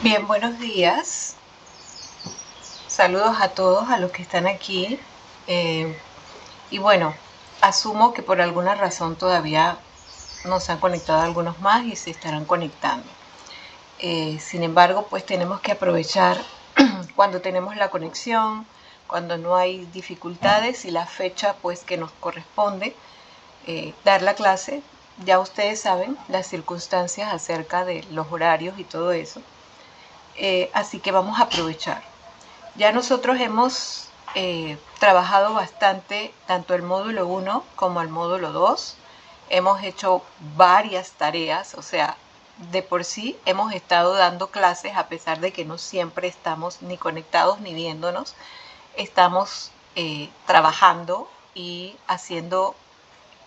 Bien, buenos días. Saludos a todos, a los que están aquí. Eh, y bueno, asumo que por alguna razón todavía no se han conectado algunos más y se estarán conectando. Sin embargo, pues tenemos que aprovechar cuando tenemos la conexión, cuando no hay dificultades y la fecha pues que nos corresponde dar la clase. Ya ustedes saben las circunstancias acerca de los horarios y todo eso. Así que vamos a aprovechar. Ya nosotros hemos trabajado bastante tanto el módulo 1 como el módulo 2. Hemos hecho varias tareas, o sea, de por sí hemos estado dando clases a pesar de que no siempre estamos ni conectados ni viéndonos. Estamos trabajando y haciendo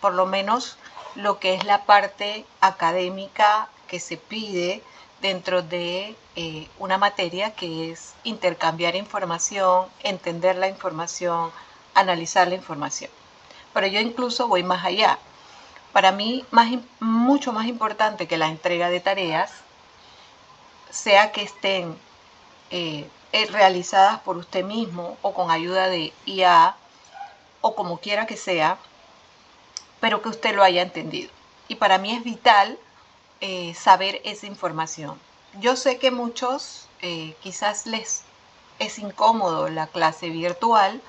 por lo menos lo que es la parte académica que se pide dentro de una materia que es intercambiar información, entender la información, analizar la información. Pero yo incluso voy más allá. Para mí, mucho más importante que la entrega de tareas, sea que estén realizadas por usted mismo o con ayuda de IA o como quiera que sea, pero que usted lo haya entendido. Y para mí es vital saber esa información. Yo sé que muchos quizás les es incómodo la clase virtual,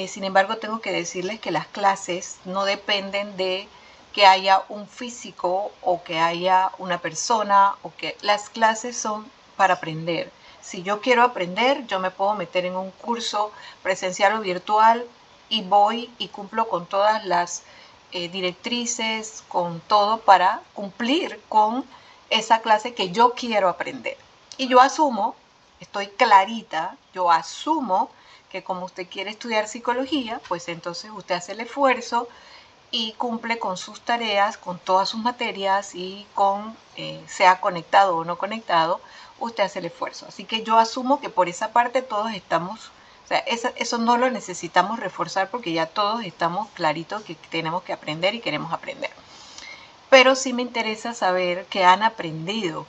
sin embargo tengo que decirles que las clases no dependen de que haya un físico o que haya una persona, o que las clases son para aprender. Si yo quiero aprender, yo me puedo meter en un curso presencial o virtual y voy y cumplo con todas las directrices, con todo para cumplir con esa clase que yo quiero aprender. Y yo asumo, estoy clarita, yo asumo que como usted quiere estudiar psicología, pues entonces usted hace el esfuerzo y cumple con sus tareas, con todas sus materias y con, sea conectado o no conectado, usted hace el esfuerzo. Así que yo asumo que por esa parte todos estamos, o sea, eso no lo necesitamos reforzar porque ya todos estamos claritos que tenemos que aprender y queremos aprender. Pero sí me interesa saber qué han aprendido,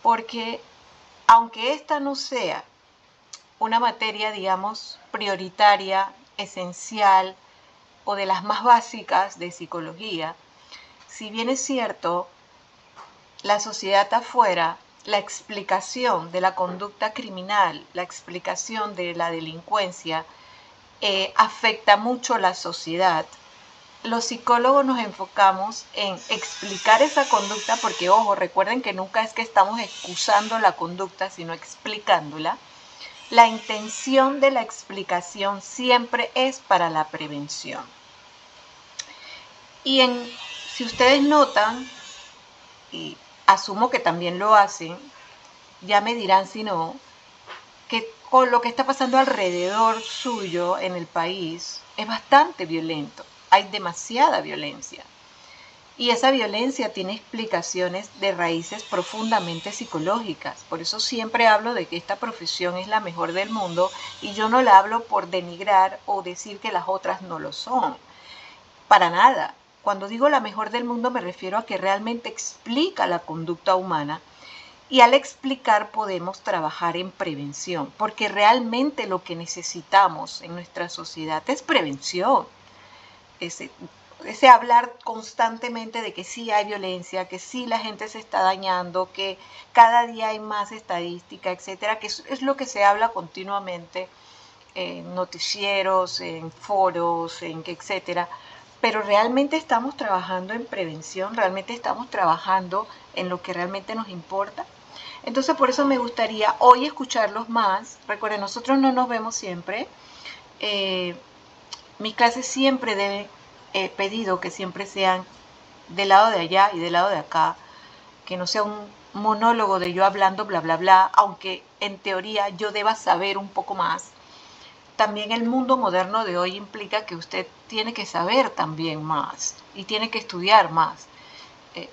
porque aunque esta no sea una materia, digamos, prioritaria, esencial o de las más básicas de psicología, si bien es cierto, la sociedad afuera, la explicación de la conducta criminal, la explicación de la delincuencia, afecta mucho la sociedad. Los psicólogos nos enfocamos en explicar esa conducta porque, ojo, recuerden que nunca es que estamos excusando la conducta, sino explicándola. La intención de la explicación siempre es para la prevención. Y si ustedes notan, y asumo que también lo hacen, ya me dirán si no, que con lo que está pasando alrededor suyo en el país es bastante violento. Hay demasiada violencia. Y esa violencia tiene explicaciones de raíces profundamente psicológicas. Por eso siempre hablo de que esta profesión es la mejor del mundo y yo no la hablo por denigrar o decir que las otras no lo son. Para nada. Cuando digo la mejor del mundo me refiero a que realmente explica la conducta humana y al explicar podemos trabajar en prevención, porque realmente lo que necesitamos en nuestra sociedad es prevención. Ese hablar constantemente de que sí hay violencia, que sí la gente se está dañando, que cada día hay más estadística, etcétera, que es lo que se habla continuamente en noticieros, en foros, en etcétera. Pero realmente estamos trabajando en prevención, realmente estamos trabajando en lo que realmente nos importa. Entonces por eso me gustaría hoy escucharlos más. Recuerden, nosotros no nos vemos siempre. Eh, Mis clases siempre deben, he pedido que siempre sean del lado de allá y del lado de acá, que no sea un monólogo de yo hablando bla bla bla, aunque en teoría yo deba saber un poco más. También el mundo moderno de hoy implica que usted tiene que saber también más y tiene que estudiar más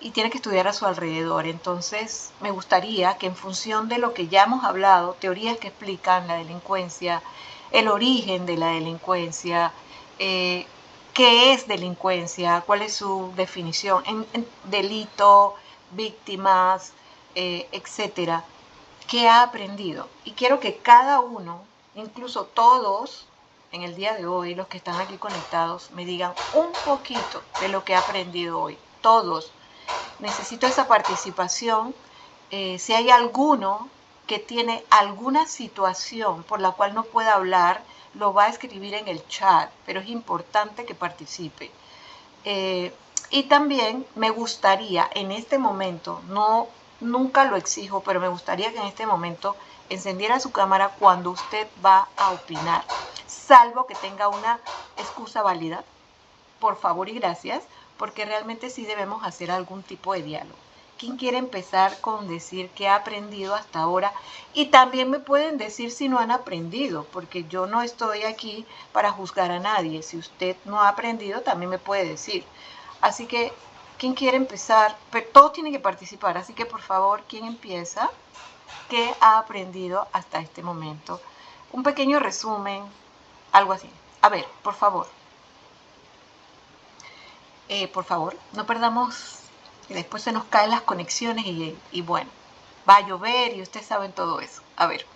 y tiene que estudiar a su alrededor. Entonces me gustaría que en función de lo que ya hemos hablado, teorías que explican la delincuencia, el origen de la delincuencia, eh, qué es delincuencia, cuál es su definición, en delito, víctimas, etcétera, ¿qué ha aprendido? Y quiero que cada uno, incluso todos, en el día de hoy, los que están aquí conectados, me digan un poquito de lo que ha aprendido hoy. Todos. Necesito esa participación. Si hay alguno que tiene alguna situación por la cual no pueda hablar, lo va a escribir en el chat, pero es importante que participe. Y también me gustaría en este momento, no, nunca lo exijo, pero me gustaría que en este momento encendiera su cámara cuando usted va a opinar, salvo que tenga una excusa válida, por favor y gracias, porque realmente sí debemos hacer algún tipo de diálogo. ¿Quién quiere empezar con decir qué ha aprendido hasta ahora? Y también me pueden decir si no han aprendido, porque yo no estoy aquí para juzgar a nadie. Si usted no ha aprendido, también me puede decir. Así que, ¿quién quiere empezar? Pero todos tienen que participar, así que por favor, ¿quién empieza? ¿Qué ha aprendido hasta este momento? Un pequeño resumen, algo así. A ver, por favor. Por favor, no perdamos, que después se nos caen las conexiones y bueno, va a llover y ustedes saben todo eso. A ver,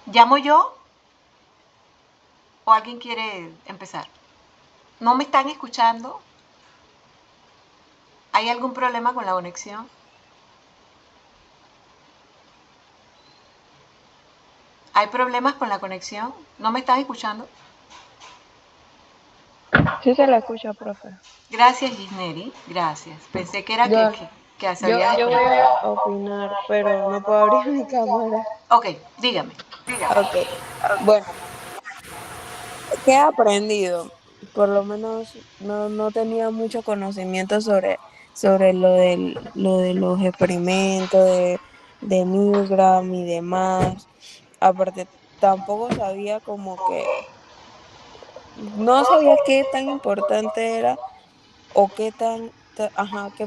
¿llamo yo o alguien quiere empezar? ¿No me están escuchando? ¿Hay algún problema con la conexión? ¿Hay problemas con la conexión? ¿No me están escuchando? Sí se la escucha, profe. Gracias, Gisneri. Gracias. Pensé que era Yo, que se yo, había yo voy desconectado. a opinar, pero no puedo abrir mi cámara. Ok, dígame. Ok, bueno, ¿qué he aprendido? Por lo menos no tenía mucho conocimiento sobre lo de los experimentos de Milgram y demás. Aparte, tampoco sabía como que, no sabía qué tan importante era o qué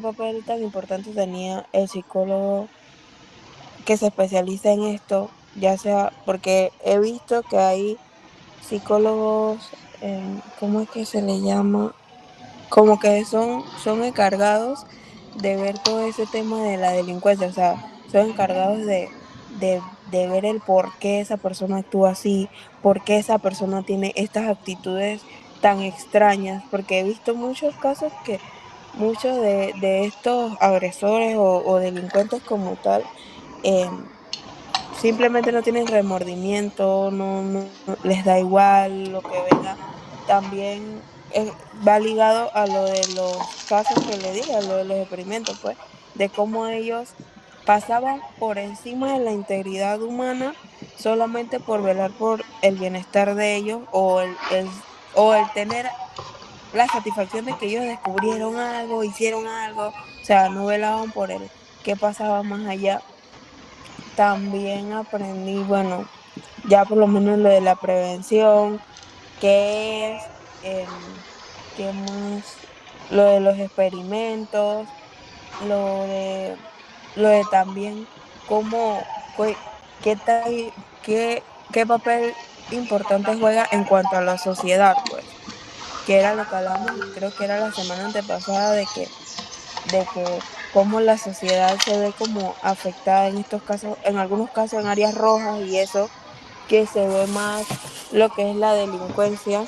papel tan importante tenía el psicólogo que se especializa en esto, ya sea porque he visto que hay psicólogos, ¿cómo es que se le llama? Como que son encargados de ver todo ese tema de la delincuencia, o sea, son encargados de ver el por qué esa persona actúa así, por qué esa persona tiene estas actitudes tan extrañas, porque he visto muchos casos que muchos de estos agresores o delincuentes como tal, eh, simplemente no tienen remordimiento, no les da igual lo que venga. También va ligado a lo de los casos que le dije, a lo de los experimentos, pues, de cómo ellos pasaban por encima de la integridad humana solamente por velar por el bienestar de ellos o el tener la satisfacción de que ellos descubrieron algo, hicieron algo, o sea, no velaban por el qué pasaba más allá. También aprendí, bueno, ya por lo menos lo de la prevención, qué es, qué más, lo de los experimentos, lo de, lo de también cómo, qué, qué papel importante juega en cuanto a la sociedad, pues, que era lo que hablamos, creo que era la semana antepasada, de que cómo la sociedad se ve como afectada en estos casos, en algunos casos en áreas rojas y eso, que se ve más lo que es la delincuencia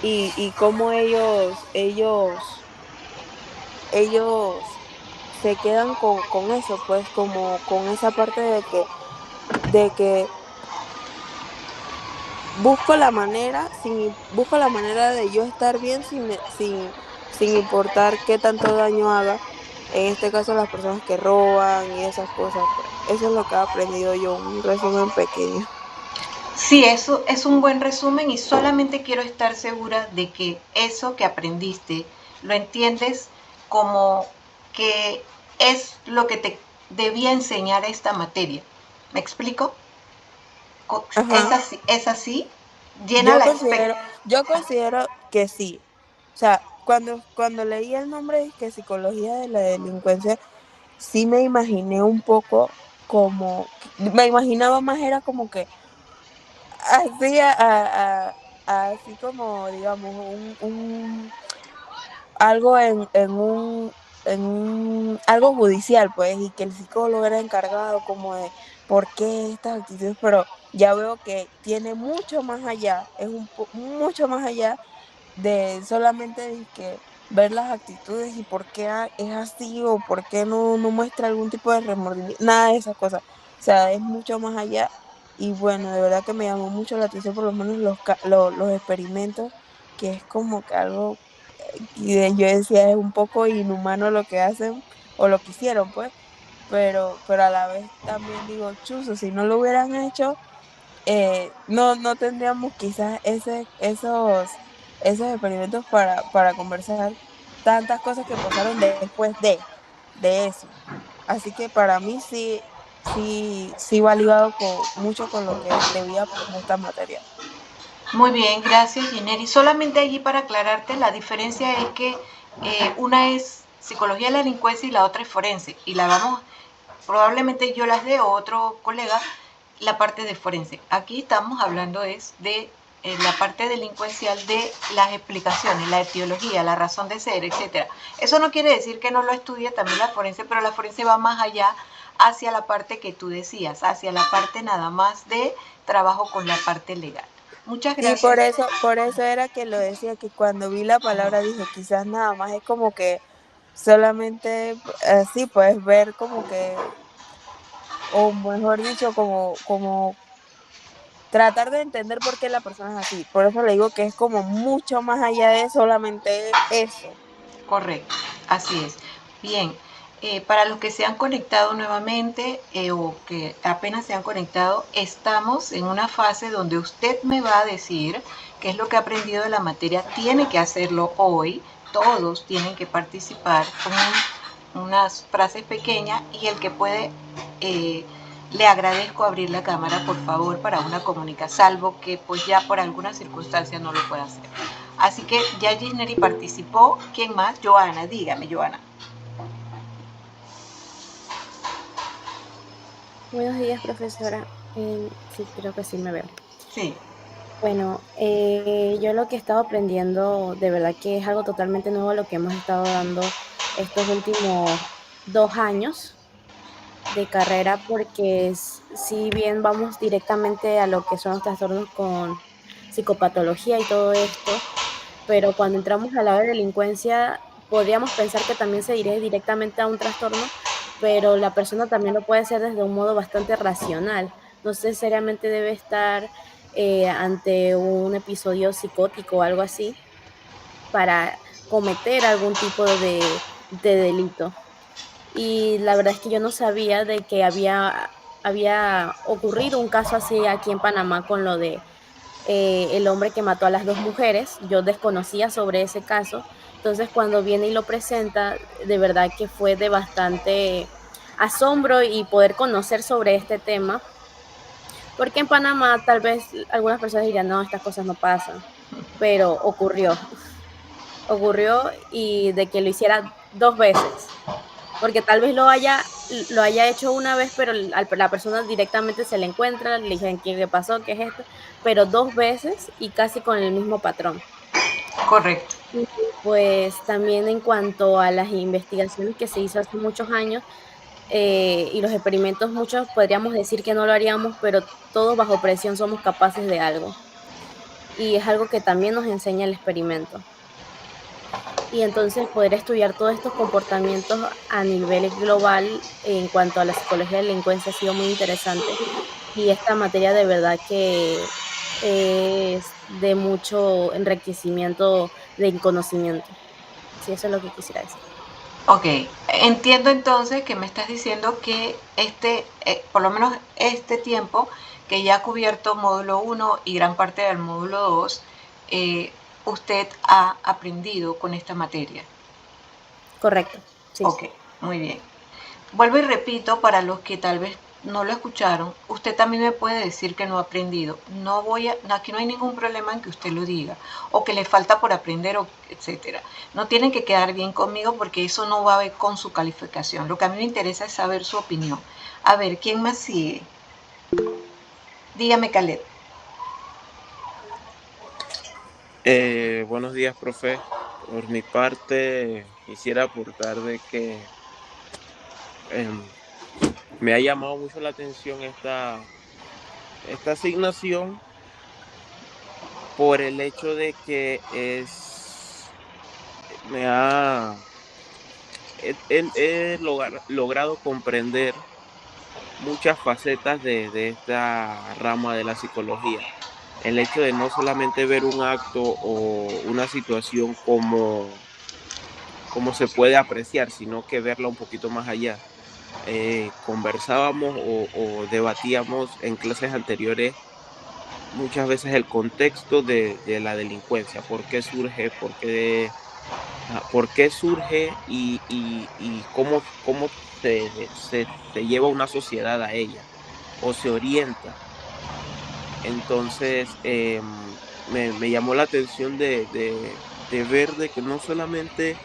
y cómo ellos se quedan con eso, pues como con esa parte de que busco la manera de yo estar bien sin importar qué tanto daño haga. En este caso las personas que roban y esas cosas, pues eso es lo que he aprendido yo, un resumen pequeño. Sí, eso es un buen resumen y solamente quiero estar segura de que eso que aprendiste lo entiendes como que es lo que te debía enseñar esta materia. ¿Me explico? ¿Es Ajá. así? ¿Es así? Llena Yo la considero, expectativa. yo considero que sí. O sea, cuando leí el nombre de que psicología de la delincuencia, sí me imaginé un poco me imaginaba más era como que así así como digamos algo en un algo judicial, pues, y que el psicólogo era encargado como de por qué estas actitudes, pero ya veo que tiene mucho más allá, es mucho más allá de solamente que ver las actitudes y por qué es así o por qué no muestra algún tipo de remordimiento, nada de esas cosas. O sea, es mucho más allá y bueno, de verdad que me llamó mucho la atención por lo menos los experimentos, que es como que algo yo decía es un poco inhumano lo que hacen o lo que hicieron, pues, pero a la vez también digo, chuzo, si no lo hubieran hecho, no tendríamos quizás esos experimentos para conversar tantas cosas que pasaron después de eso. Así que para mí sí va ligado mucho con lo que debía aprender esta materia. Muy bien, gracias, Gineri. Solamente allí para aclararte, la diferencia es que una es psicología de la delincuencia y la otra es forense. Y la vamos, probablemente yo las dé o otro colega, la parte de forense. Aquí estamos hablando es de la parte delincuencial de las explicaciones, la etiología, la razón de ser, etcétera. Eso no quiere decir que no lo estudie también la forense, pero la forense va más allá hacia la parte que tú decías, hacia la parte nada más de trabajo con la parte legal. Muchas Sí, gracias. por eso era que lo decía, que cuando vi la palabra dije, quizás nada más es como que solamente así puedes ver como que, o mejor dicho, como tratar de entender por qué la persona es así. Por eso le digo que es como mucho más allá de solamente eso. Correcto, así es. Bien, para los que se han conectado nuevamente o que apenas se han conectado, estamos en una fase donde usted me va a decir qué es lo que ha aprendido de la materia. Tiene que hacerlo hoy, todos tienen que participar con unas frases pequeñas y el que puede, eh, le agradezco abrir la cámara, por favor, para una comunicación, salvo que pues ya por alguna circunstancia no lo pueda hacer. Así que ya Gisneri participó. ¿Quién más? Joana, dígame, Joana. Buenos días, profesora. Sí, creo que sí me veo. Sí. Bueno, yo lo que he estado aprendiendo, de verdad que es algo totalmente nuevo a lo que hemos estado dando estos últimos 2 años de carrera, porque si bien vamos directamente a lo que son los trastornos con psicopatología y todo esto, pero cuando entramos al lado de delincuencia, podríamos pensar que también se dirige directamente a un trastorno, pero la persona también lo puede hacer desde un modo bastante racional. No necesariamente debe estar ante un episodio psicótico o algo así para cometer algún tipo de delito. Y la verdad es que yo no sabía de que había ocurrido un caso así aquí en Panamá con lo de el hombre que mató a las 2 mujeres. Yo desconocía sobre ese caso. Entonces, cuando viene y lo presenta, de verdad que fue de bastante asombro y poder conocer sobre este tema, porque en Panamá tal vez algunas personas dirían, no, estas cosas no pasan, pero ocurrió y de que lo hiciera 2 veces, porque tal vez lo haya hecho una vez, pero la persona directamente se le encuentra, le dicen qué pasó, qué es esto, pero 2 veces y casi con el mismo patrón. Correcto. Y pues también en cuanto a las investigaciones que se hizo hace muchos años y los experimentos, muchos podríamos decir que no lo haríamos, pero todos bajo presión somos capaces de algo. Y es algo que también nos enseña el experimento. Y entonces poder estudiar todos estos comportamientos a nivel global en cuanto a la psicología de la delincuencia ha sido muy interesante. Y esta materia de verdad que es de mucho enriquecimiento de conocimiento. Sí, eso es lo que quisiera decir. Ok, entiendo entonces que me estás diciendo que por lo menos este tiempo que ya ha cubierto módulo 1 y gran parte del módulo 2, eh, usted ha aprendido con esta materia. Correcto, sí. Ok, muy bien. Vuelvo y repito, para los que tal vez no lo escucharon, usted también me puede decir que no ha aprendido. Aquí no hay ningún problema en que usted lo diga, o que le falta por aprender, o etcétera. No tienen que quedar bien conmigo porque eso no va a ver con su calificación. Lo que a mí me interesa es saber su opinión. A ver, ¿quién más sigue? Dígame, Caleb. Buenos días, profe. Por mi parte, quisiera aportar de que em, me ha llamado mucho la atención esta asignación por el hecho de que me ha, logrado comprender muchas facetas de esta rama de la psicología. El hecho de no solamente ver un acto o una situación como se puede apreciar, sino que verla un poquito más allá. Conversábamos o debatíamos en clases anteriores muchas veces el contexto de la delincuencia, por qué surge, por qué surge y cómo se lleva una sociedad a ella o se orienta. Entonces, me llamó la atención de ver de que no solamente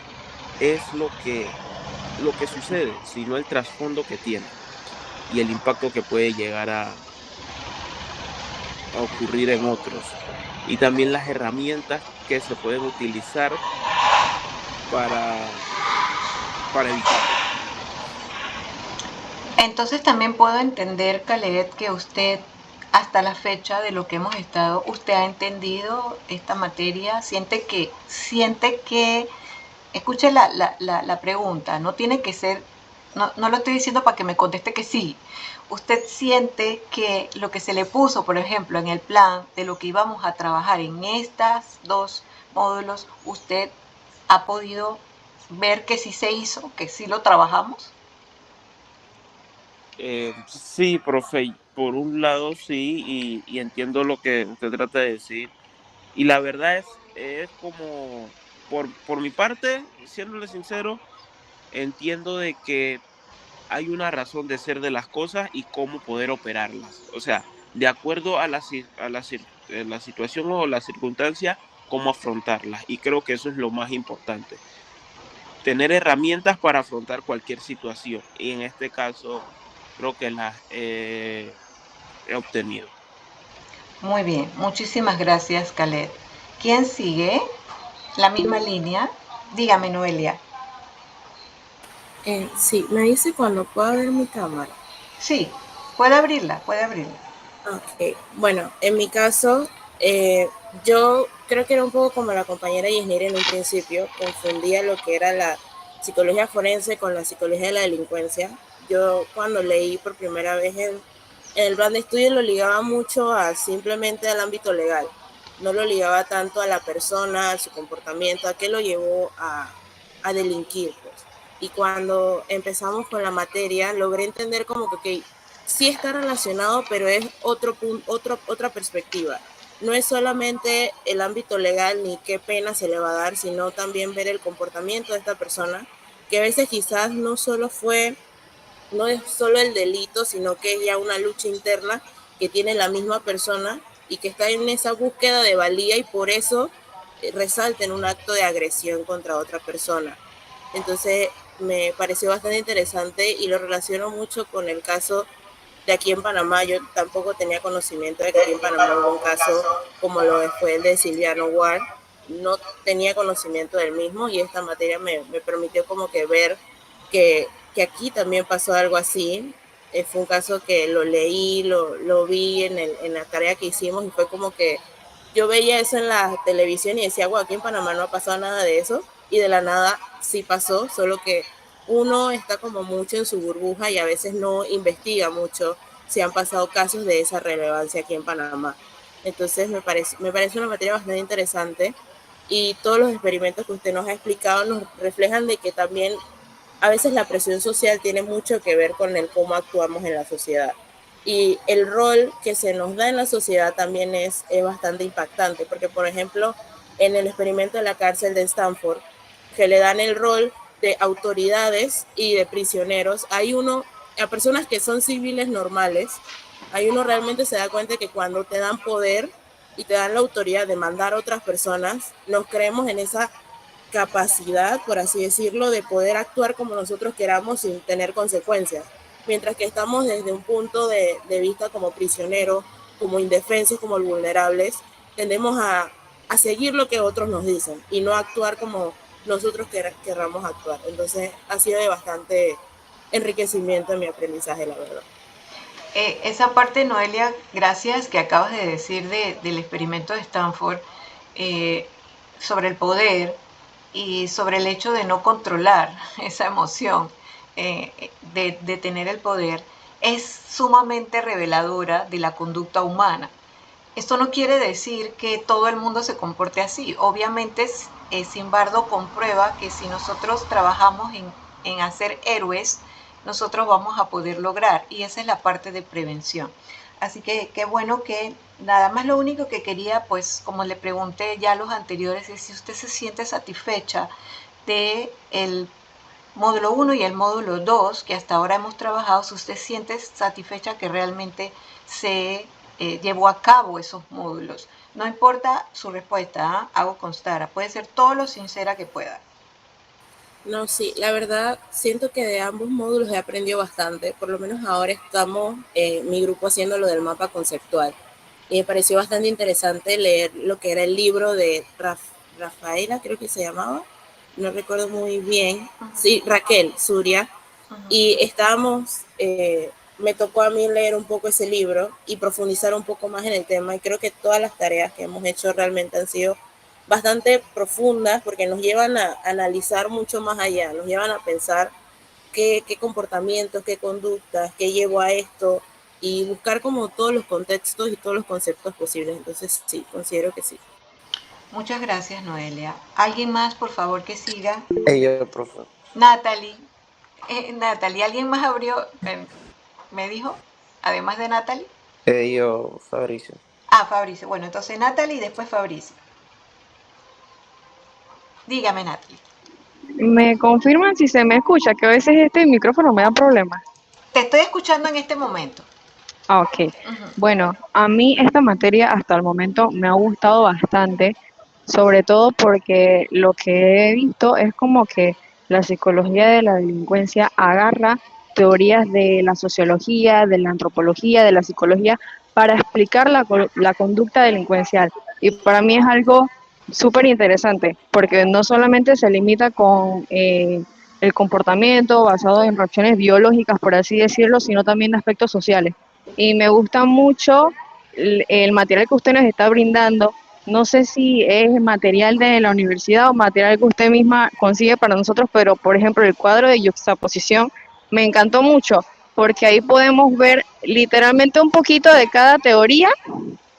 es lo que sucede, sino el trasfondo que tiene y el impacto que puede llegar a ocurrir en otros. Y también las herramientas que se pueden utilizar para, para evitarlo. Entonces también puedo entender, Khaled, que usted hasta la fecha de lo que hemos estado, usted ha entendido esta materia, siente que, escuche la pregunta, no tiene que ser, no lo estoy diciendo para que me conteste que sí. Usted siente que lo que se le puso, por ejemplo, en el plan de lo que íbamos a trabajar en estas dos módulos, usted ha podido ver que sí se hizo, que sí lo trabajamos. Sí, profe, por un lado sí, y entiendo lo que usted trata de decir. Y la verdad es como, por mi parte, siéndole sincero, entiendo de que hay una razón de ser de las cosas y cómo poder operarlas. O sea, de acuerdo a la situación o la circunstancia, cómo afrontarlas. Y creo que eso es lo más importante. Tener herramientas para afrontar cualquier situación. Y en este caso, creo que las he obtenido. Muy bien, muchísimas gracias, Khaled. ¿Quién sigue? La misma línea. Dígame, Noelia. Sí, me dice cuando pueda ver mi cámara. Sí, puede abrirla, puede abrirla. Ok, bueno, en mi caso, yo creo que era un poco como la compañera Yesnir en un principio, confundía lo que era la psicología forense con la psicología de la delincuencia. Yo cuando leí por primera vez en el plan de estudio lo ligaba mucho a simplemente al ámbito legal, no lo ligaba tanto a la persona, a su comportamiento, a qué lo llevó a delinquir, pues. Y cuando empezamos con la materia, logré entender como que, okay, sí está relacionado, pero es otra perspectiva. No es solamente el ámbito legal ni qué pena se le va a dar, sino también ver el comportamiento de esta persona, que a veces quizás no es solo el delito, sino que es ya una lucha interna que tiene la misma persona y que está en esa búsqueda de valía y por eso resalta en un acto de agresión contra otra persona. Entonces me pareció bastante interesante y lo relaciono mucho con el caso de aquí en Panamá. Yo tampoco tenía conocimiento de que aquí en Panamá hubo un caso como lo fue el de Silviano Ward. No tenía conocimiento del mismo y esta materia me permitió como que ver que aquí también pasó algo así. Fue un caso que lo leí, lo vi en la tarea que hicimos y fue como que yo veía eso en la televisión y decía, wow, aquí en Panamá no ha pasado nada de eso. Y de la nada sí pasó, solo que uno está como mucho en su burbuja y a veces no investiga mucho si han pasado casos de esa relevancia aquí en Panamá. Entonces me parece una materia bastante interesante y todos los experimentos que usted nos ha explicado nos reflejan de que también a veces la presión social tiene mucho que ver con el cómo actuamos en la sociedad. Y el rol que se nos da en la sociedad también es bastante impactante, porque por ejemplo, en el experimento de la cárcel de Stanford, que le dan el rol de autoridades y de prisioneros, hay uno, a personas que son civiles normales, hay uno realmente se da cuenta que cuando te dan poder y te dan la autoridad de mandar a otras personas, nos creemos en esa capacidad, por así decirlo, de poder actuar como nosotros queramos sin tener consecuencias. Mientras que estamos desde un punto de vista como prisioneros, como indefensos, como vulnerables, tendemos a seguir lo que otros nos dicen y no actuar como nosotros querramos actuar. Entonces ha sido de bastante enriquecimiento en mi aprendizaje, la verdad. Esa parte, Noelia, gracias que acabas de decir del experimento de Stanford sobre el poder y sobre el hecho de no controlar esa emoción de tener el poder, es sumamente reveladora de la conducta humana. Esto no quiere decir que todo el mundo se comporte así. Obviamente, Zimbardo comprueba que si nosotros trabajamos en hacer héroes, nosotros vamos a poder lograr. Y esa es la parte de prevención. Así que qué bueno que nada más lo único que quería, pues como le pregunté ya a los anteriores, es si usted se siente satisfecha de el módulo 1 y el módulo 2 que hasta ahora hemos trabajado, si usted siente satisfecha que realmente se llevó a cabo esos módulos. No importa su respuesta, hago constar, puede ser todo lo sincera que pueda. No, sí, la verdad siento que de ambos módulos he aprendido bastante, por lo menos ahora estamos mi grupo haciendo lo del mapa conceptual y me pareció bastante interesante leer lo que era el libro de Rafaela, creo que se llamaba, no recuerdo muy bien, sí, Raquel Suria, y estábamos, me tocó a mí leer un poco ese libro y profundizar un poco más en el tema y creo que todas las tareas que hemos hecho realmente han sido bastante profundas porque nos llevan a analizar mucho más allá, nos llevan a pensar qué comportamientos, qué conductas, qué llevó a esto y buscar como todos los contextos y todos los conceptos posibles. Entonces sí, considero que sí. Muchas gracias, Noelia. ¿Alguien más, por favor, que siga? Yo, profe. Natalie. Natalie, ¿alguien más abrió? ¿Me dijo? Además de Natalie. Yo, Fabricio. Ah, Fabricio. Bueno, entonces Natalie y después Fabricio. Dígame, Natalie. ¿Me confirman si se me escucha? Que a veces este micrófono me da problemas. Te estoy escuchando en este momento. Ah, ok. Bueno, a mí esta materia hasta el momento me ha gustado bastante, sobre todo porque lo que he visto es como que la psicología de la delincuencia agarra teorías de la sociología, de la antropología, de la psicología, para explicar la conducta delincuencial. Y para mí es algo súper interesante, porque no solamente se limita con el comportamiento basado en reacciones biológicas, por así decirlo, sino también aspectos sociales. Y me gusta mucho el material que usted nos está brindando. No sé si es material de la universidad o material que usted misma consigue para nosotros, pero por ejemplo el cuadro de yuxtaposición me encantó mucho porque ahí podemos ver literalmente un poquito de cada teoría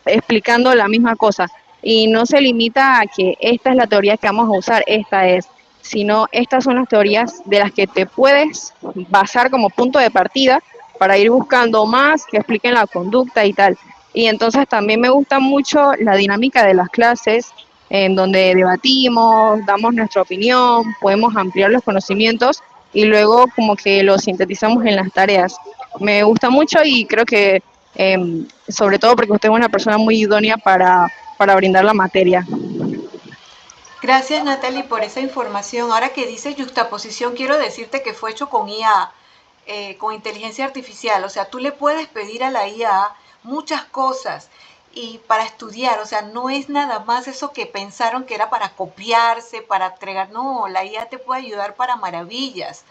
explicando la misma cosa. Y no se limita a que esta es la teoría que vamos a usar, esta es, sino estas son las teorías de las que te puedes basar como punto de partida para ir buscando más que expliquen la conducta y tal. Y entonces también me gusta mucho la dinámica de las clases en donde debatimos, damos nuestra opinión, podemos ampliar los conocimientos y luego como que lo sintetizamos en las tareas. Me gusta mucho y creo que sobre todo porque usted es una persona muy idónea para brindar la materia. Gracias, Natalie, por esa información. Ahora que dices juxtaposición, quiero decirte que fue hecho con IA, con inteligencia artificial. O sea, tú le puedes pedir a la IA muchas cosas y para estudiar. O sea, no es nada más eso que pensaron que era para copiarse, para entregar. No, la IA te puede ayudar para maravillas.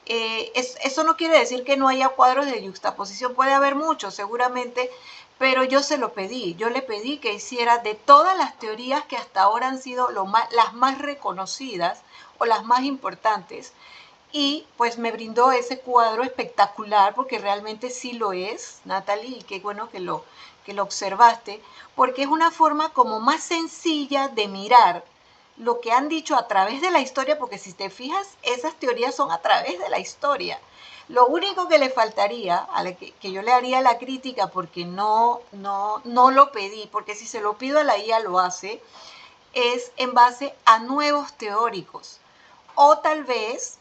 Eso no quiere decir que no haya cuadros de juxtaposición, puede haber muchos seguramente, pero yo se lo pedí, yo le pedí que hiciera de todas las teorías que hasta ahora han sido las más reconocidas o las más importantes, y pues me brindó ese cuadro espectacular, porque realmente sí lo es, Natalie, y qué bueno que lo observaste, porque es una forma como más sencilla de mirar lo que han dicho a través de la historia, porque si te fijas, esas teorías son a través de la historia. Lo único que le faltaría, que yo le haría la crítica porque no lo pedí, porque si se lo pido a la IA lo hace, es en base a nuevos teóricos. O tal vez,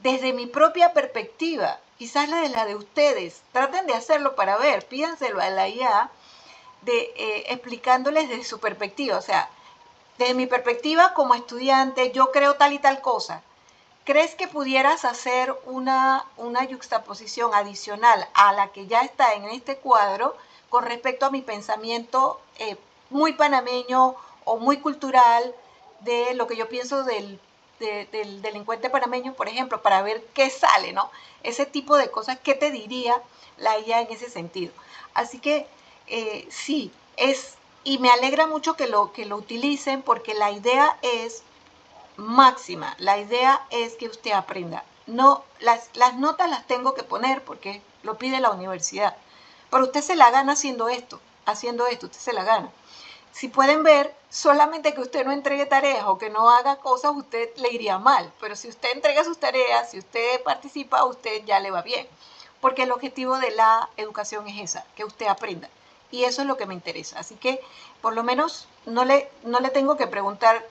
desde mi propia perspectiva, quizás de la de ustedes. Traten de hacerlo para ver, pídanselo a la IA explicándoles desde su perspectiva. O sea, desde mi perspectiva como estudiante, yo creo tal y tal cosa. ¿Crees que pudieras hacer una yuxtaposición adicional a la que ya está en este cuadro con respecto a mi pensamiento muy panameño o muy cultural de lo que yo pienso del delincuente panameño, por ejemplo, para ver qué sale, ¿no? Ese tipo de cosas, ¿qué te diría la IA en ese sentido? Así que sí, y me alegra mucho que lo utilicen, porque la idea es máxima, la idea es que usted aprenda. No, las notas las tengo que poner porque lo pide la universidad, pero usted se la gana haciendo esto, usted se la gana. Si pueden ver, solamente que usted no entregue tareas o que no haga cosas, usted le iría mal. Pero si usted entrega sus tareas, si usted participa, a usted ya le va bien. Porque el objetivo de la educación es esa, que usted aprenda. Y eso es lo que me interesa. Así que, por lo menos, no le tengo que preguntar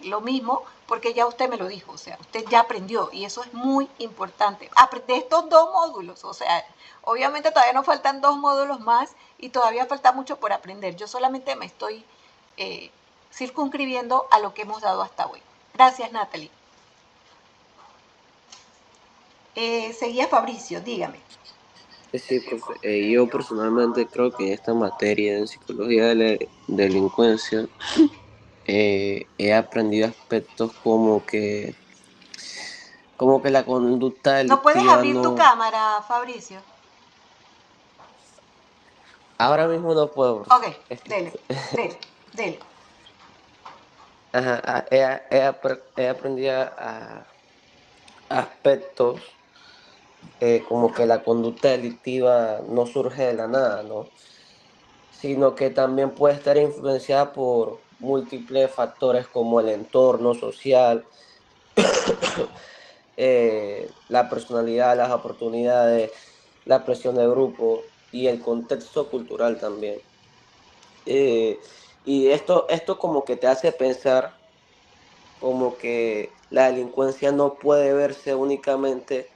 lo mismo, porque ya usted me lo dijo. O sea, usted ya aprendió. Y eso es muy importante. De estos 2 módulos, o sea, obviamente todavía nos faltan 2 módulos más y todavía falta mucho por aprender. Yo solamente me estoy circunscribiendo a lo que hemos dado hasta hoy. Gracias, Natalie. Seguía Fabricio, dígame. Sí, profe. Yo personalmente creo que esta materia en psicología de la delincuencia he aprendido aspectos como que la conducta ¿No puedes delictiva abrir tu no. cámara, Fabricio? Ahora mismo no puedo, Ok, profe. Es que dele, dele, dele. ajá, he aprendido a aspectos como que la conducta delictiva no surge de la nada, ¿no? Sino que también puede estar influenciada por múltiples factores como el entorno social, la personalidad, las oportunidades, la presión de grupo y el contexto cultural también. Y esto como que te hace pensar como que la delincuencia no puede verse únicamente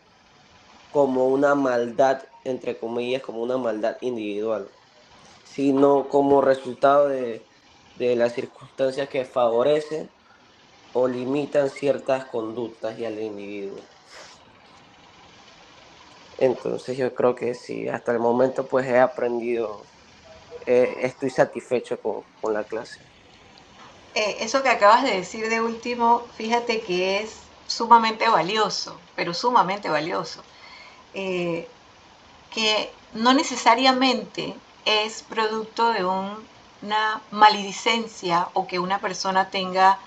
como una maldad, entre comillas, como una maldad individual, sino como resultado de las circunstancias que favorecen o limitan ciertas conductas y al individuo. Entonces yo creo que sí, hasta el momento pues he aprendido, estoy satisfecho con la clase. Eso que acabas de decir de último, fíjate que es sumamente valioso, pero sumamente valioso. Eh, que no necesariamente es producto de una maledicencia o que una persona tenga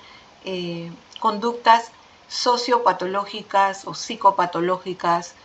conductas sociopatológicas o psicopatológicas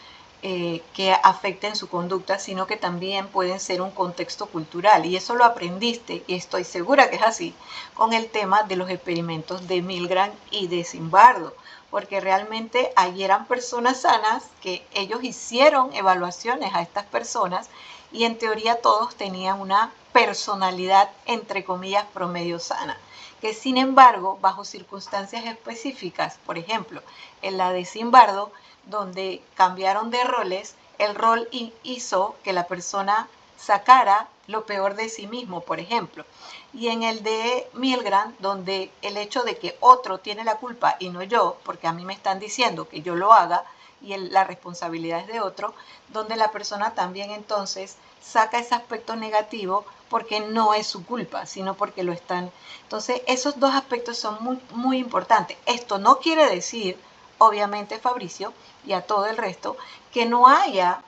que afecten su conducta, sino que también pueden ser un contexto cultural. Y eso lo aprendiste, y estoy segura que es así, con el tema de los experimentos de Milgram y de Zimbardo, porque realmente ahí eran personas sanas que ellos hicieron evaluaciones a estas personas y en teoría todos tenían una personalidad, entre comillas, promedio sana, que sin embargo, bajo circunstancias específicas, por ejemplo, en la de Zimbardo, donde cambiaron de roles, el rol hizo que la persona sacara lo peor de sí mismo, por ejemplo. Y en el de Milgram, donde el hecho de que otro tiene la culpa y no yo, porque a mí me están diciendo que yo lo haga y la responsabilidad es de otro, donde la persona también entonces saca ese aspecto negativo porque no es su culpa, sino porque lo están. Entonces, esos 2 aspectos son muy, muy importantes. Esto no quiere decir, obviamente, Fabricio, y a todo el resto, que no haya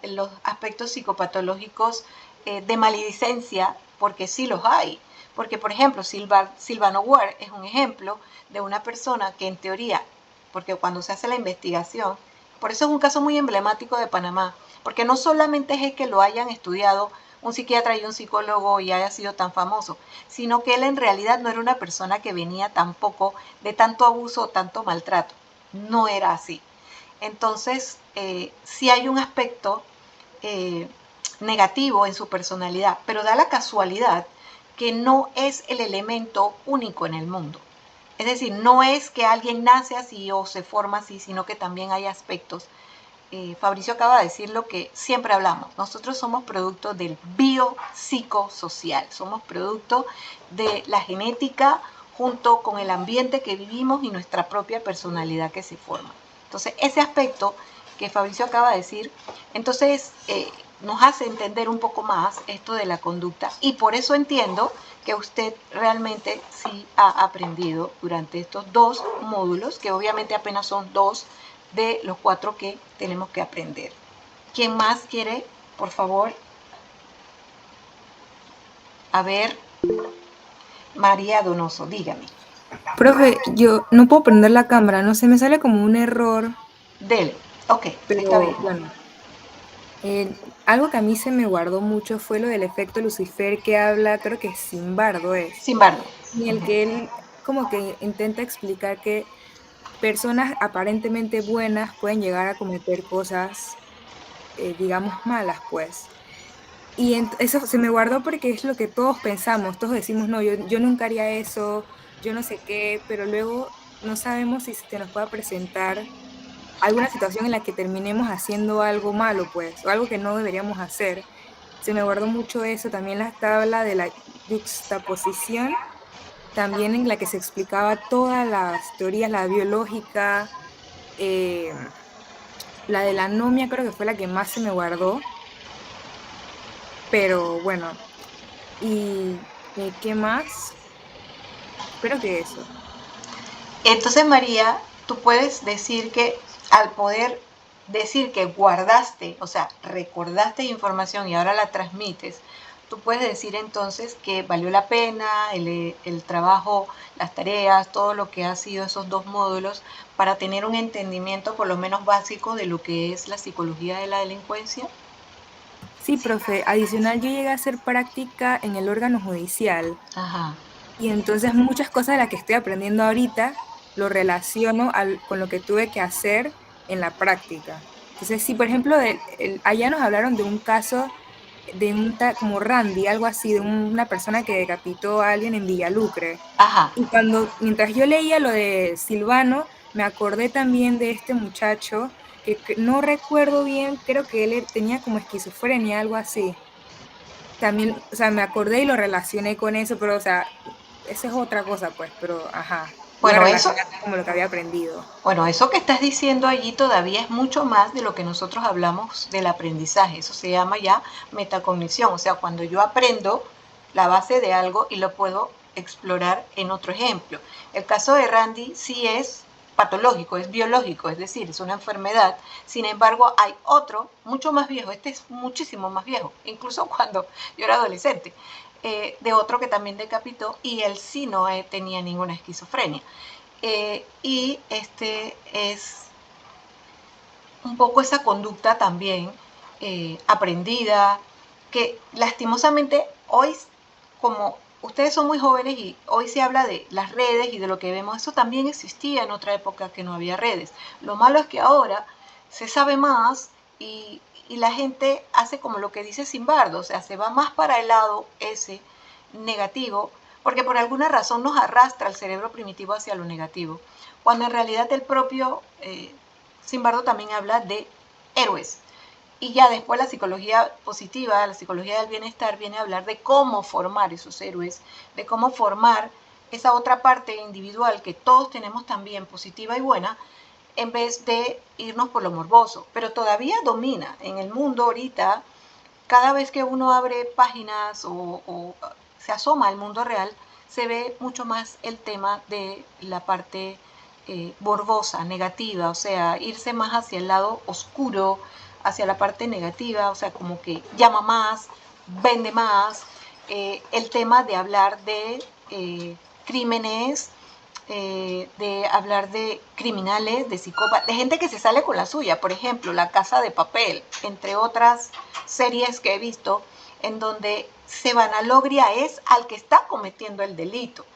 los aspectos psicopatológicos de maledicencia, porque sí los hay. Porque, por ejemplo, Silvano Ware es un ejemplo de una persona que en teoría, porque cuando se hace la investigación, por eso es un caso muy emblemático de Panamá, porque no solamente es el que lo hayan estudiado un psiquiatra y un psicólogo y haya sido tan famoso, sino que él en realidad no era una persona que venía tampoco de tanto abuso o tanto maltrato. No era así. Entonces, sí hay un aspecto negativo en su personalidad, pero da la casualidad que no es el elemento único en el mundo. Es decir, no es que alguien nace así o se forma así, sino que también hay aspectos. Fabricio acaba de decir lo que siempre hablamos. Nosotros somos producto del biopsicosocial, somos producto de la genética junto con el ambiente que vivimos y nuestra propia personalidad que se forma. Entonces, ese aspecto que Fabricio acaba de decir, entonces nos hace entender un poco más esto de la conducta, y por eso entiendo que usted realmente sí ha aprendido durante estos 2 módulos, que obviamente apenas son 2 de los 4 que tenemos que aprender. ¿Quién más quiere, por favor? A ver, María Donoso, dígame. Profe, yo no puedo prender la cámara, no sé, me sale como un error, Dele, ok, está bien. pero bueno. Algo que a mí se me guardó mucho fue lo del efecto Lucifer que habla, creo que Zimbardo es, Sin embargo, en el que él como que intenta explicar que personas aparentemente buenas pueden llegar a cometer cosas, digamos, malas, pues. Y eso se me guardó porque es lo que todos pensamos, todos decimos, no, yo nunca haría eso, yo no sé qué, pero luego no sabemos si se nos pueda presentar alguna situación en la que terminemos haciendo algo malo, pues, o algo que no deberíamos hacer. Se me guardó mucho eso, también la tabla de la yuxtaposición, también en la que se explicaba todas las teorías, la biológica, eh, la de la anomia creo que fue la que más se me guardó, pero bueno, ¿y qué más? Creo que eso. entonces María, tú puedes decir que al poder decir que guardaste, o sea, recordaste información y ahora la transmites, tú puedes decir entonces que valió la pena el trabajo, las tareas, todo lo que ha sido esos 2 módulos para tener un entendimiento por lo menos básico de lo que es la psicología de la delincuencia. Sí, profe, adicional yo llegué a hacer práctica en el órgano judicial. Ajá. Y entonces muchas cosas de las que estoy aprendiendo ahorita lo relaciono con lo que tuve que hacer en la práctica. Entonces, si por ejemplo, allá nos hablaron de un caso de como Randy, algo así, de una persona que decapitó a alguien en Villalucre. Ajá. Y mientras yo leía lo de Silvano, me acordé también de este muchacho que no recuerdo bien, creo que él tenía como esquizofrenia, algo así. También, o sea, me acordé y lo relacioné con eso, pero, o sea, esa es otra cosa, pues, pero, ajá, iba a Bueno, eso, relacionar como lo que había aprendido. Bueno, eso que estás diciendo allí todavía es mucho más de lo que nosotros hablamos del aprendizaje. Eso se llama ya metacognición. O sea, cuando yo aprendo la base de algo y lo puedo explorar en otro ejemplo. El caso de Randy sí es patológico, es biológico, es decir, es una enfermedad. Sin embargo, hay otro mucho más viejo, este es muchísimo más viejo, incluso cuando yo era adolescente, de otro que también decapitó y él sí no tenía ninguna esquizofrenia. Y este es un poco esa conducta también aprendida, que lastimosamente hoy, como ustedes son muy jóvenes y hoy se habla de las redes y de lo que vemos, eso también existía en otra época que no había redes. Lo malo es que ahora se sabe más y la gente hace como lo que dice Zimbardo, o sea, se va más para el lado ese negativo, porque por alguna razón nos arrastra el cerebro primitivo hacia lo negativo, cuando en realidad el propio Zimbardo también habla de héroes. Y ya después la psicología positiva, la psicología del bienestar, viene a hablar de cómo formar esos héroes, de cómo formar esa otra parte individual que todos tenemos también, positiva y buena, en vez de irnos por lo morboso. Pero todavía domina en el mundo ahorita, cada vez que uno abre páginas o se asoma al mundo real, se ve mucho más el tema de la parte morbosa, negativa, o sea, irse más hacia el lado oscuro, hacia la parte negativa, o sea, como que llama más, vende más, el tema de hablar de crímenes, de hablar de criminales, de psicópatas, de gente que se sale con la suya, por ejemplo, La Casa de Papel, entre otras series que he visto, en donde se vanagloria es al que está cometiendo el delito.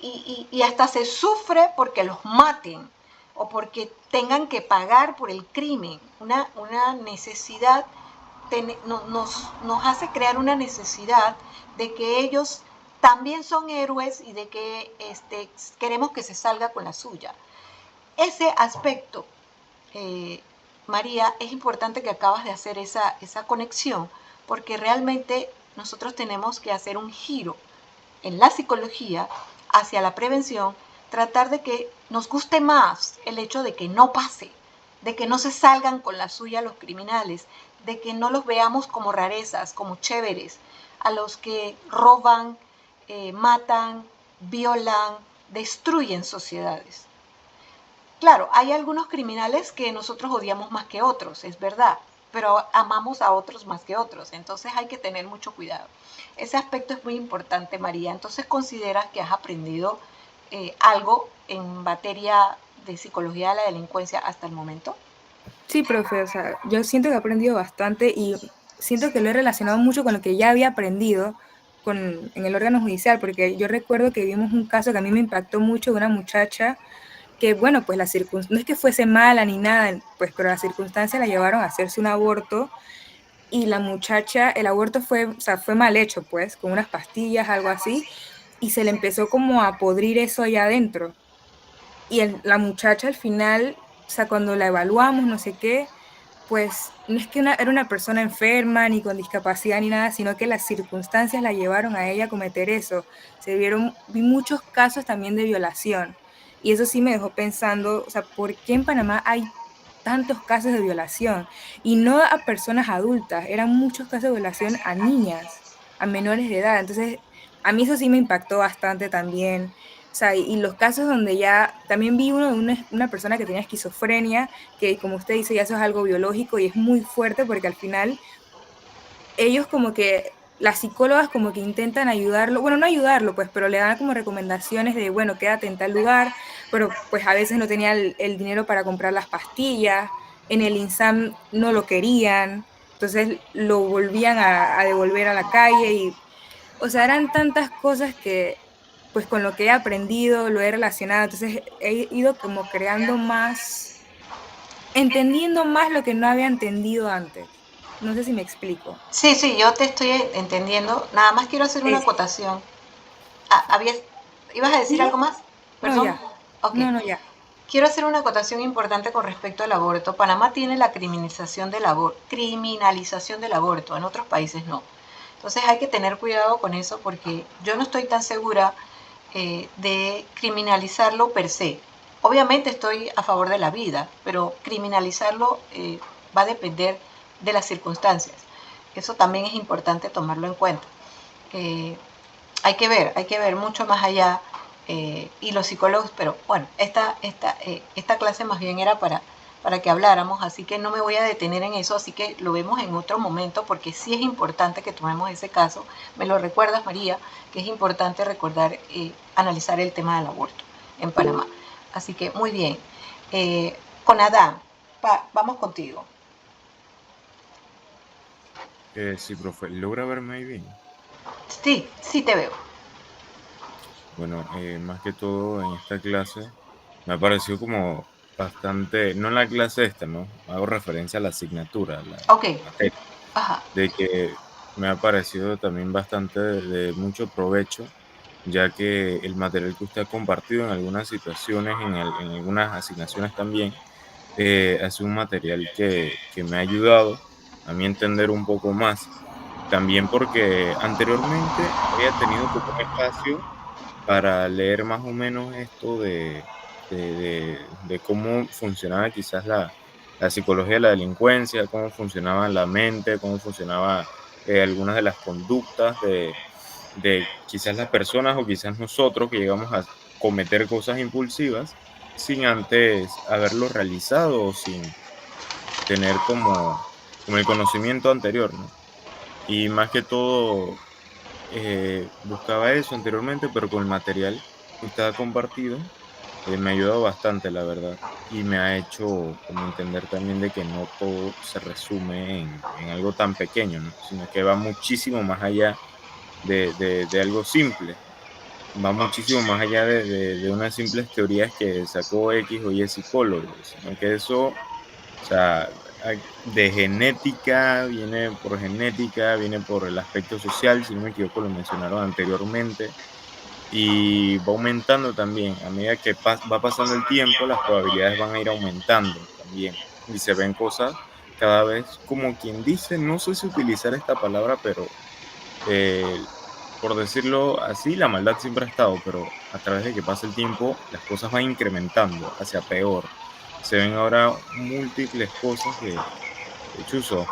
Y hasta se sufre porque los maten o porque tengan que pagar por el crimen. Una necesidad nos hace crear una necesidad de que ellos también son héroes y de que queremos que se salga con la suya. Ese aspecto, María, es importante que acabas de hacer esa conexión, porque realmente nosotros tenemos que hacer un giro en la psicología hacia la prevención, tratar de que nos guste más el hecho de que no pase, de que no se salgan con la suya los criminales, de que no los veamos como rarezas, como chéveres, a los que roban, matan, violan, destruyen sociedades. Claro, hay algunos criminales que nosotros odiamos más que otros, es verdad, pero amamos a otros más que otros, entonces hay que tener mucho cuidado. Ese aspecto es muy importante, María. Entonces, ¿consideras que has aprendido algo en materia de psicología de la delincuencia hasta el momento? Sí, profe, o sea, yo siento que he aprendido bastante y siento que lo he relacionado mucho con lo que ya había aprendido en el órgano judicial, porque yo recuerdo que vimos un caso que a mí me impactó mucho de una muchacha que, bueno, pues no es que fuese mala ni nada, pues, pero las circunstancias la llevaron a hacerse un aborto y la muchacha, el aborto fue, o sea, fue mal hecho, pues, con unas pastillas, algo así, y se le empezó como a podrir eso allá adentro. Y la muchacha al final, o sea, cuando la evaluamos, no sé qué, pues no es que era una persona enferma ni con discapacidad ni nada, sino que las circunstancias la llevaron a ella a cometer eso. Vi muchos casos también de violación. Y eso sí me dejó pensando, o sea, ¿por qué en Panamá hay tantos casos de violación? Y no a personas adultas, eran muchos casos de violación a niñas, a menores de edad. Entonces, a mí eso sí me impactó bastante también. O sea, y los casos donde ya, también vi uno de una persona que tenía esquizofrenia, que como usted dice, ya eso es algo biológico y es muy fuerte porque al final ellos como que, las psicólogas como que intentan ayudarlo, bueno, no ayudarlo pues, pero le dan como recomendaciones de, bueno, quédate en tal lugar, pero pues a veces no tenía el dinero para comprar las pastillas, en el INSAM no lo querían, entonces lo volvían a devolver a la calle y, o sea, eran tantas cosas que pues con lo que he aprendido lo he relacionado, entonces he ido como creando más, entendiendo más lo que no había entendido antes. No sé si me explico. Sí, sí, yo te estoy entendiendo. Nada más quiero hacer una Es, acotación. ¿Habías, ibas a decir ¿Sigo? algo más? No, Perdón. ya. Ok. No, no, ya. Quiero hacer una acotación importante con respecto al aborto. Panamá tiene la criminalización del aborto, en otros países no. Entonces hay que tener cuidado con eso porque yo no estoy tan segura de criminalizarlo per se. Obviamente estoy a favor de la vida, pero criminalizarlo va a depender de las circunstancias. Eso también es importante tomarlo en cuenta. Eh, hay que ver mucho más allá y los psicólogos, pero bueno, esta clase más bien era para que habláramos, así que no me voy a detener en eso, así que lo vemos en otro momento, porque sí es importante que tomemos ese caso. Me lo recuerdas, María, que es importante recordar, analizar el tema del aborto en Panamá. Así que muy bien. Con Adán, vamos contigo. Sí, profe, ¿logra verme ahí bien? Sí, sí te veo. Bueno, más que todo en esta clase me ha parecido como bastante, no en la clase esta, ¿no? Hago referencia a la asignatura, a la Ok, materia, ajá. de que me ha parecido también bastante de mucho provecho, ya que el material que usted ha compartido en algunas situaciones, en algunas asignaciones también, ha sido un material que me ha ayudado a mí entender un poco más. También porque anteriormente había tenido como un espacio para leer más o menos esto de cómo funcionaba quizás la psicología de la delincuencia, cómo funcionaba la mente, cómo funcionaba algunas de las conductas de quizás las personas o quizás nosotros que llegamos a cometer cosas impulsivas sin antes haberlo realizado o sin tener como el conocimiento anterior, ¿no? Y más que todo buscaba eso anteriormente, pero con el material que usted ha compartido, me ha ayudado bastante, la verdad. Y me ha hecho como entender también de que no todo se resume en algo tan pequeño, ¿no? Sino que va muchísimo más allá de algo simple. Va muchísimo más allá de unas simples teorías que sacó X o Y psicólogo, sino que eso, o sea, de genética, viene por el aspecto social, si no me equivoco, lo mencionaron anteriormente, y va aumentando también. A medida que va pasando el tiempo, las probabilidades van a ir aumentando también. Y se ven cosas cada vez, como quien dice, no sé si utilizar esta palabra, pero eh, por decirlo así, la maldad siempre ha estado, pero a través de que pasa el tiempo, las cosas van incrementando hacia peor. Se ven ahora múltiples cosas que chuzo.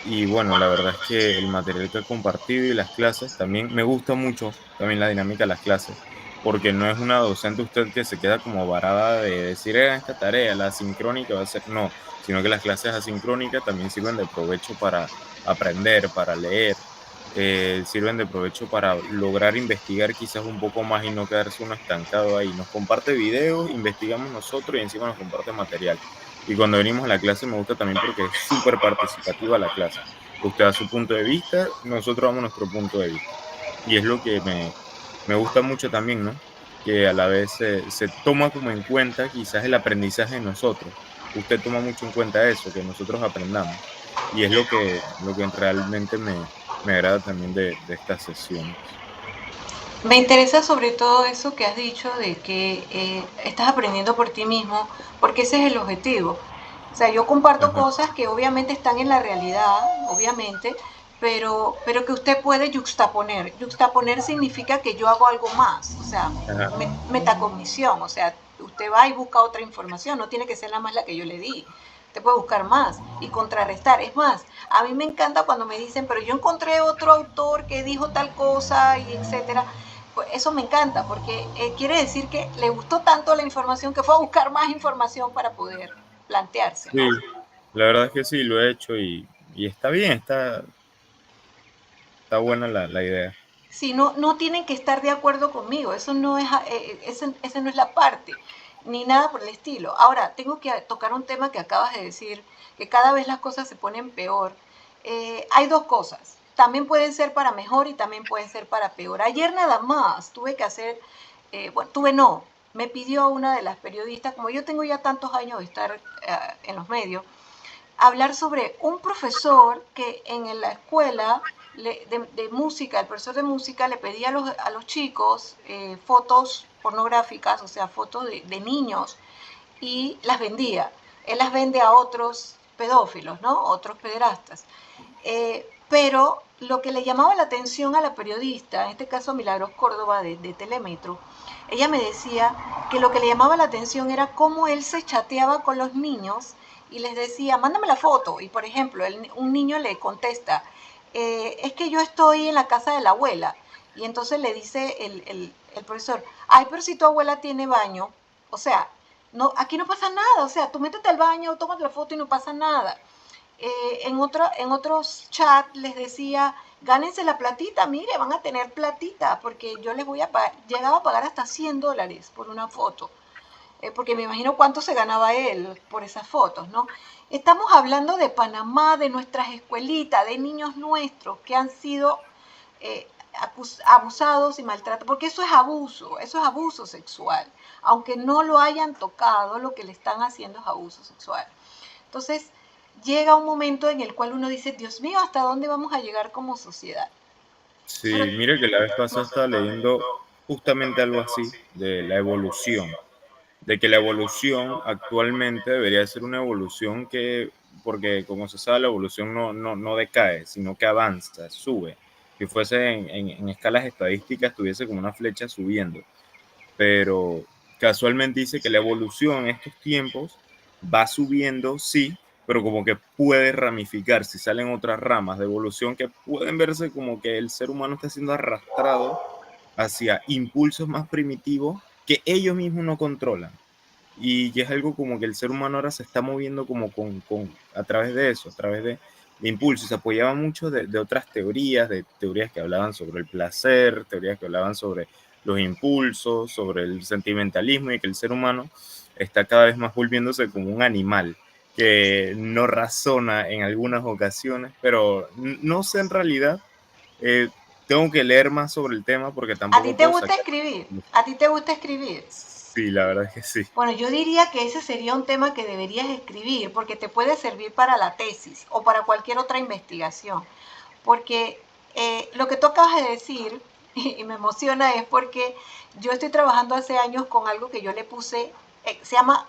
Y bueno, la verdad es que el material que he compartido y las clases también me gusta mucho, también la dinámica de las clases, porque no es una docente usted que se queda como varada de decir, esta tarea, la asincrónica va a ser, no, sino que las clases asincrónicas también sirven de provecho para aprender, para leer, sirven de provecho para lograr investigar quizás un poco más y no quedarse uno estancado ahí. Nos comparte videos, investigamos nosotros y encima nos comparte material. Y cuando venimos a la clase me gusta también porque es súper participativa la clase. Usted da su punto de vista, nosotros damos nuestro punto de vista. Y es lo que me gusta mucho también, ¿no? Que a la vez se toma como en cuenta quizás el aprendizaje de nosotros. Usted toma mucho en cuenta eso, que nosotros aprendamos. Y es lo que realmente me agrada también de estas sesiones. Me interesa sobre todo eso que has dicho de que estás aprendiendo por ti mismo, porque ese es el objetivo. O sea, yo comparto Ajá. cosas que obviamente están en la realidad, obviamente, pero que usted puede yuxtaponer. Yuxtaponer significa que yo hago algo más, o sea, Ajá. metacognición, o sea, usted va y busca otra información, no tiene que ser nada más la que yo le di. Usted puede buscar más y contrarrestar. Es más, a mí me encanta cuando me dicen, pero yo encontré otro autor que dijo tal cosa y etcétera. Pues eso me encanta porque quiere decir que le gustó tanto la información que fue a buscar más información para poder plantearse, ¿no? Sí, la verdad es que sí, lo he hecho y está bien, está buena la idea. Si no, no tienen que estar de acuerdo conmigo, eso no es, ese no es la parte, ni nada por el estilo. Ahora, tengo que tocar un tema que acabas de decir, que cada vez las cosas se ponen peor. Hay dos cosas, también pueden ser para mejor y también pueden ser para peor. Ayer nada más tuve que hacer, bueno, me pidió una de las periodistas, como yo tengo ya tantos años de estar en los medios, hablar sobre un profesor que en la escuela de música, el profesor de música le pedía a los chicos fotos pornográficas, o sea, fotos de niños, y las vendía. Él las vende a otros pedófilos, ¿no? Otros pederastas. Pero lo que le llamaba la atención a la periodista, en este caso Milagros Córdoba de Telemetro, ella me decía que lo que le llamaba la atención era cómo él se chateaba con los niños y les decía, mándame la foto. Y por ejemplo, un niño le contesta, es que yo estoy en la casa de la abuela. Y entonces le dice el profesor, ay, pero si tu abuela tiene baño, o sea, no, aquí no pasa nada, o sea, tú métete al baño, tómate la foto y no pasa nada. En otros chats les decía, gánense la platita, mire, van a tener platita, porque yo les voy a pagar, llegaba a pagar hasta $100 por una foto, porque me imagino cuánto se ganaba él por esas fotos, ¿no? Estamos hablando de Panamá, de nuestras escuelitas, de niños nuestros que han sido eh, abusados y maltratados, porque eso es abuso sexual, aunque no lo hayan tocado, lo que le están haciendo es abuso sexual. Entonces, llega un momento en el cual uno dice, Dios mío, ¿hasta dónde vamos a llegar como sociedad? Pero, Sí, mire que la vez pasada estaba leyendo justamente algo así de la evolución, de que la evolución actualmente debería ser una evolución que, porque como se sabe, la evolución no decae, sino que avanza, sube, que fuese en escalas estadísticas, tuviese como una flecha subiendo, pero casualmente dice que la evolución en estos tiempos va subiendo, sí, pero como que puede ramificar, si salen otras ramas de evolución que pueden verse como que el ser humano está siendo arrastrado hacia impulsos más primitivos que ellos mismos no controlan. Y es algo como que el ser humano ahora se está moviendo como a través de eso, a través de impulsos. Se apoyaba mucho de otras teorías, de teorías que hablaban sobre el placer, teorías que hablaban sobre los impulsos, sobre el sentimentalismo y que el ser humano está cada vez más volviéndose como un animal que no razona en algunas ocasiones, pero no sé en realidad, eh, tengo que leer más sobre el tema porque ¿a ti tampoco te puedo gusta sacar. escribir? ¿A ti te gusta escribir? Sí, la verdad es que sí. Bueno, yo diría que ese sería un tema que deberías escribir porque te puede servir para la tesis o para cualquier otra investigación. Porque lo que tú acabas de decir, y me emociona, es porque yo estoy trabajando hace años con algo que yo le puse, se llama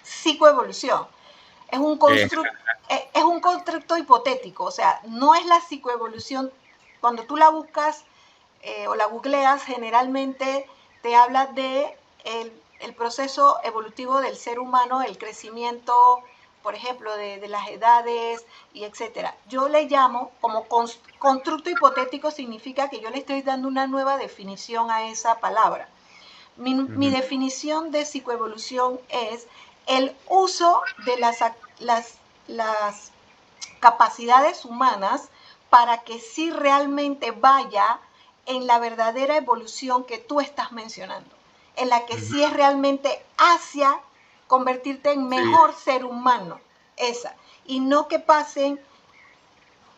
psicoevolución. Es un, es un constructo hipotético, o sea, no es la psicoevolución. Cuando tú la buscas o la googleas, generalmente te habla de el proceso evolutivo del ser humano, el crecimiento por ejemplo, de las edades y etcétera. Yo le llamo, como constructo hipotético significa que yo le estoy dando una nueva definición a esa palabra. Mi definición de psicoevolución es el uso de las capacidades humanas para que sí realmente vaya en la verdadera evolución que tú estás mencionando, en la que sí es realmente hacia convertirte en mejor ser humano, esa, y no que pasen,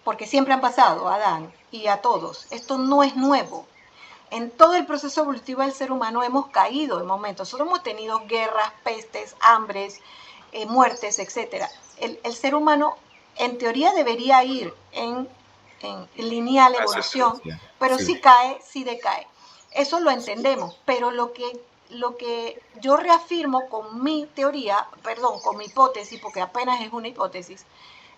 porque siempre han pasado a Adán y a todos, esto no es nuevo. En todo el proceso evolutivo del ser humano hemos caído en momentos. Nosotros hemos tenido guerras, pestes, hambres, muertes, etc. El ser humano, en teoría, debería ir en lineal evolución, pero sí cae, sí decae. Eso lo entendemos, pero lo que yo reafirmo con mi teoría, perdón, con mi hipótesis, porque apenas es una hipótesis,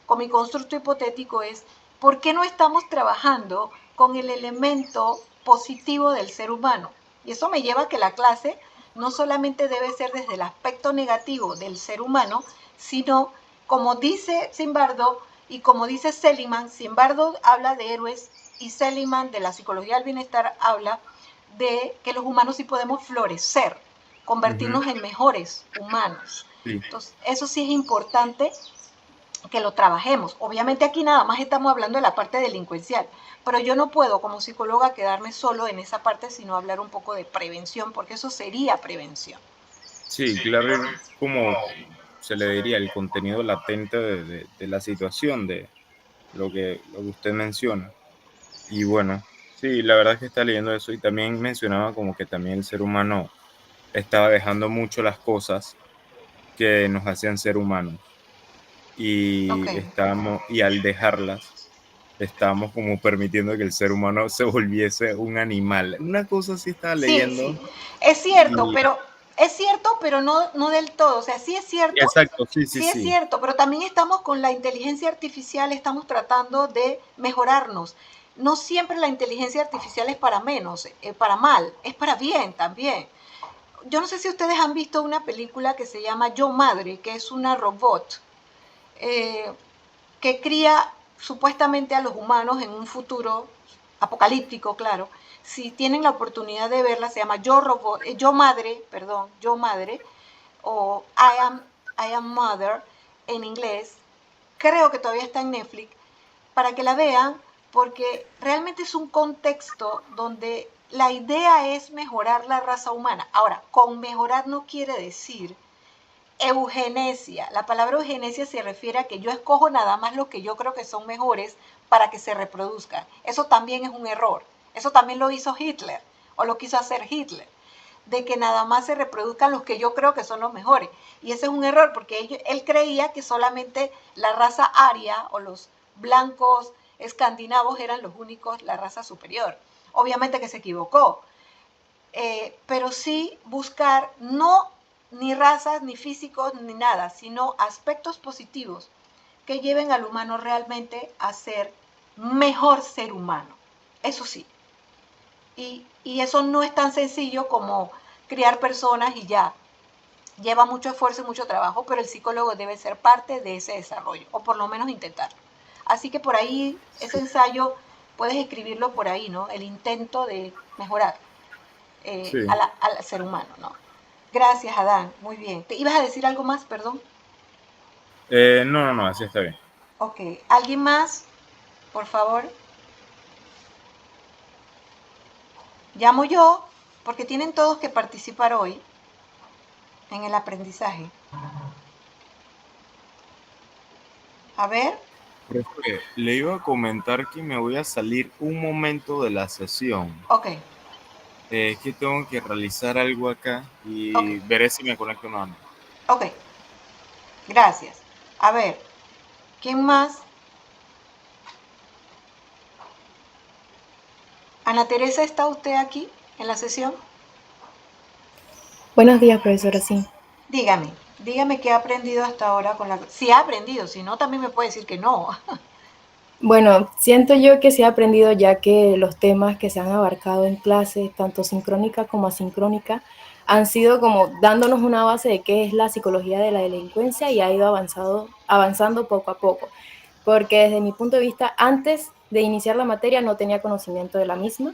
con mi constructo hipotético es, ¿por qué no estamos trabajando con el elemento positivo del ser humano? Y eso me lleva a que la clase no solamente debe ser desde el aspecto negativo del ser humano, sino, como dice Zimbardo y como dice Seligman, Zimbardo habla de héroes y Seligman de la psicología del bienestar habla de que los humanos sí podemos florecer, convertirnos en mejores humanos. Entonces, eso sí es importante que lo trabajemos. Obviamente aquí nada más estamos hablando de la parte delincuencial, pero yo no puedo como psicóloga quedarme solo en esa parte, sino hablar un poco de prevención, porque eso sería prevención. Sí, claro, como se le diría, el contenido latente de la situación, de lo que usted menciona. Y bueno, sí, la verdad es que está leyendo eso y también mencionaba como que también el ser humano estaba dejando mucho las cosas que nos hacían ser humanos. Y al dejarlas, estábamos como permitiendo que el ser humano se volviese un animal. Una cosa sí estaba leyendo. Sí, es cierto, pero no del todo. O sea, sí es cierto. Exacto, sí. Es cierto, pero también estamos con la inteligencia artificial, estamos tratando de mejorarnos. No siempre la inteligencia artificial es para menos, para mal, es para bien también. Yo no sé si ustedes han visto una película que se llama Yo Madre, que es una robot que cría supuestamente a los humanos en un futuro apocalíptico, claro. Si tienen la oportunidad de verla, se llama Yo Madre, o I Am Mother en inglés. Creo que todavía está en Netflix, para que la vean, porque realmente es un contexto donde la idea es mejorar la raza humana. Ahora, con mejorar no quiere decir eugenesia. La palabra eugenesia se refiere a que yo escojo nada más lo que yo creo que son mejores para que se reproduzcan. Eso también es un error. Eso también lo hizo Hitler, o lo quiso hacer Hitler, de que nada más se reproduzcan los que yo creo que son los mejores. Y ese es un error, porque él creía que solamente la raza aria o los blancos escandinavos eran los únicos, la raza superior. Obviamente que se equivocó, pero sí buscar no ni razas, ni físicos, ni nada, sino aspectos positivos que lleven al humano realmente a ser mejor ser humano. Eso sí. Y eso no es tan sencillo como criar personas y ya. Lleva mucho esfuerzo y mucho trabajo, pero el psicólogo debe ser parte de ese desarrollo, o por lo menos intentarlo. Así que por ahí, ese ensayo, puedes escribirlo por ahí, ¿no? El intento de mejorar al ser humano, ¿no? Gracias, Adán. Muy bien. ¿Te ibas a decir algo más, perdón? No, así está bien. Ok. ¿Alguien más? Por favor. Llamo yo, porque tienen todos que participar hoy en el aprendizaje. A ver. Le iba a comentar que me voy a salir un momento de la sesión. Ok. Es que tengo que realizar algo acá y veré si me conecto nuevamente. Ok. Gracias. A ver, ¿quién más? Ana Teresa, ¿está usted aquí en la sesión? Buenos días, profesora, sí. Dígame qué ha aprendido hasta ahora con la... Si ha aprendido, si no, también me puede decir que no. Bueno, siento yo que sí he aprendido ya que los temas que se han abarcado en clase, tanto sincrónica como asincrónica, han sido como dándonos una base de qué es la psicología de la delincuencia y ha ido avanzando poco a poco. Porque desde mi punto de vista, antes de iniciar la materia no tenía conocimiento de la misma,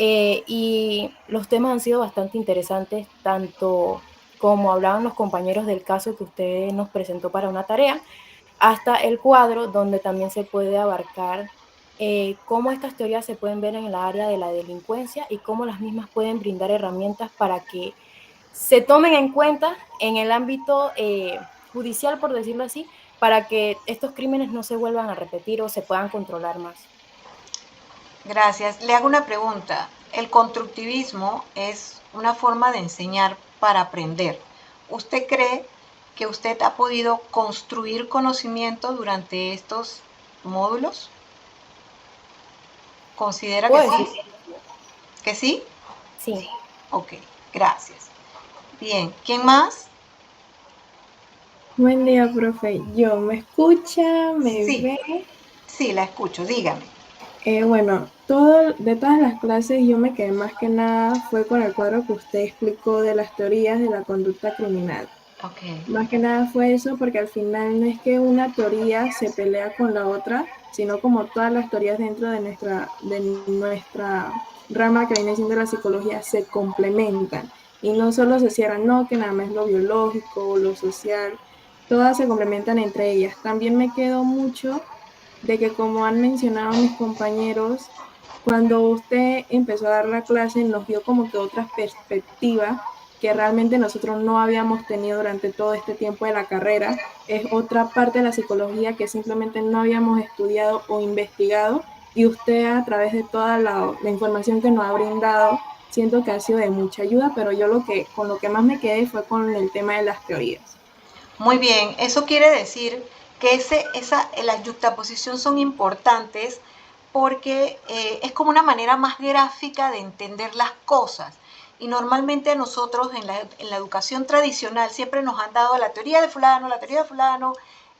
y los temas han sido bastante interesantes, tanto como hablaban los compañeros del caso que usted nos presentó para una tarea, hasta el cuadro donde también se puede abarcar cómo estas teorías se pueden ver en el área de la delincuencia y cómo las mismas pueden brindar herramientas para que se tomen en cuenta en el ámbito judicial, por decirlo así, para que estos crímenes no se vuelvan a repetir o se puedan controlar más. Gracias. Le hago una pregunta. El constructivismo es una forma de enseñar para aprender. ¿Usted cree que usted ha podido construir conocimiento durante estos módulos? ¿Considera que sí? ¿Que sí? Sí. Ok, gracias. Bien, ¿quién más? Buen día, profe. ¿Me escucha? ¿Me Sí. ve? Sí, la escucho, dígame. Bueno, de todas las clases yo me quedé más que nada fue con el cuadro que usted explicó de las teorías de la conducta criminal. Okay. Más que nada fue eso porque al final no es que una teoría se pelea con la otra, sino como todas las teorías dentro de nuestra rama que viene siendo la psicología se complementan y no solo se cierran, no que nada más lo biológico o lo social, todas se complementan entre ellas. También me quedó mucho de que, como han mencionado mis compañeros, cuando usted empezó a dar la clase nos dio como que otra perspectiva que realmente nosotros no habíamos tenido durante todo este tiempo de la carrera. Es otra parte de la psicología que simplemente no habíamos estudiado o investigado, y usted, a través de toda la información que nos ha brindado, siento que ha sido de mucha ayuda, pero yo con lo que más me quedé fue con el tema de las teorías. Muy bien, eso quiere decir que la yuxtaposición son importantes porque es como una manera más gráfica de entender las cosas. Y normalmente nosotros en la educación tradicional siempre nos han dado la teoría de fulano,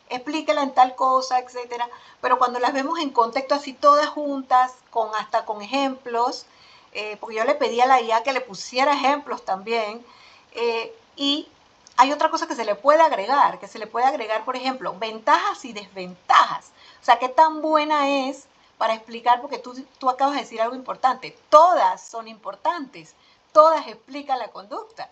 explíquela en tal cosa, etcétera. Pero cuando las vemos en contexto así todas juntas, hasta con ejemplos, porque yo le pedí a la IA que le pusiera ejemplos también, y hay otra cosa que se le puede agregar, por ejemplo, ventajas y desventajas. O sea, qué tan buena es para explicar, porque tú acabas de decir algo importante. Todas son importantes, todas explican la conducta.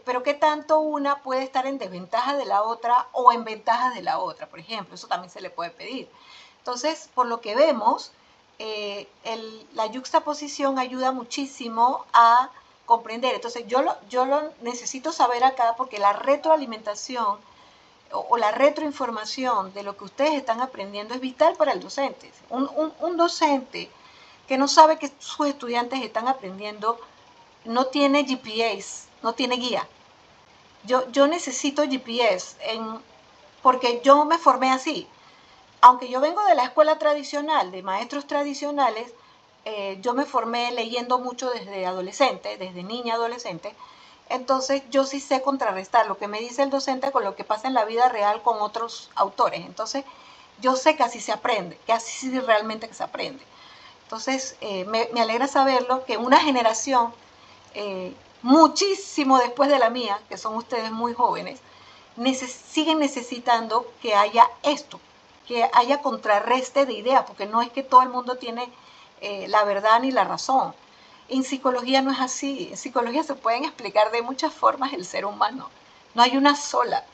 Pero qué tanto una puede estar en desventaja de la otra o en ventaja de la otra, por ejemplo. Eso también se le puede pedir. Entonces, por lo que vemos, la yuxtaposición ayuda muchísimo a comprender. Entonces, yo lo necesito saber acá porque la retroalimentación o la retroinformación de lo que ustedes están aprendiendo es vital para el docente. Un docente que no sabe que sus estudiantes están aprendiendo no tiene GPS, no tiene guía. Yo necesito GPS porque yo me formé así. Aunque yo vengo de la escuela tradicional, de maestros tradicionales, yo me formé leyendo mucho desde adolescente, desde niña adolescente. Entonces yo sí sé contrarrestar lo que me dice el docente con lo que pasa en la vida real con otros autores. Entonces yo sé que así se aprende, que así sí realmente que se aprende. Entonces me alegra saberlo, que una generación muchísimo después de la mía, que son ustedes muy jóvenes, siguen necesitando que haya esto, que haya contrarreste de ideas, porque no es que todo el mundo tiene la verdad ni la razón. En psicología no es así. En psicología se pueden explicar de muchas formas el ser humano. No hay una sola.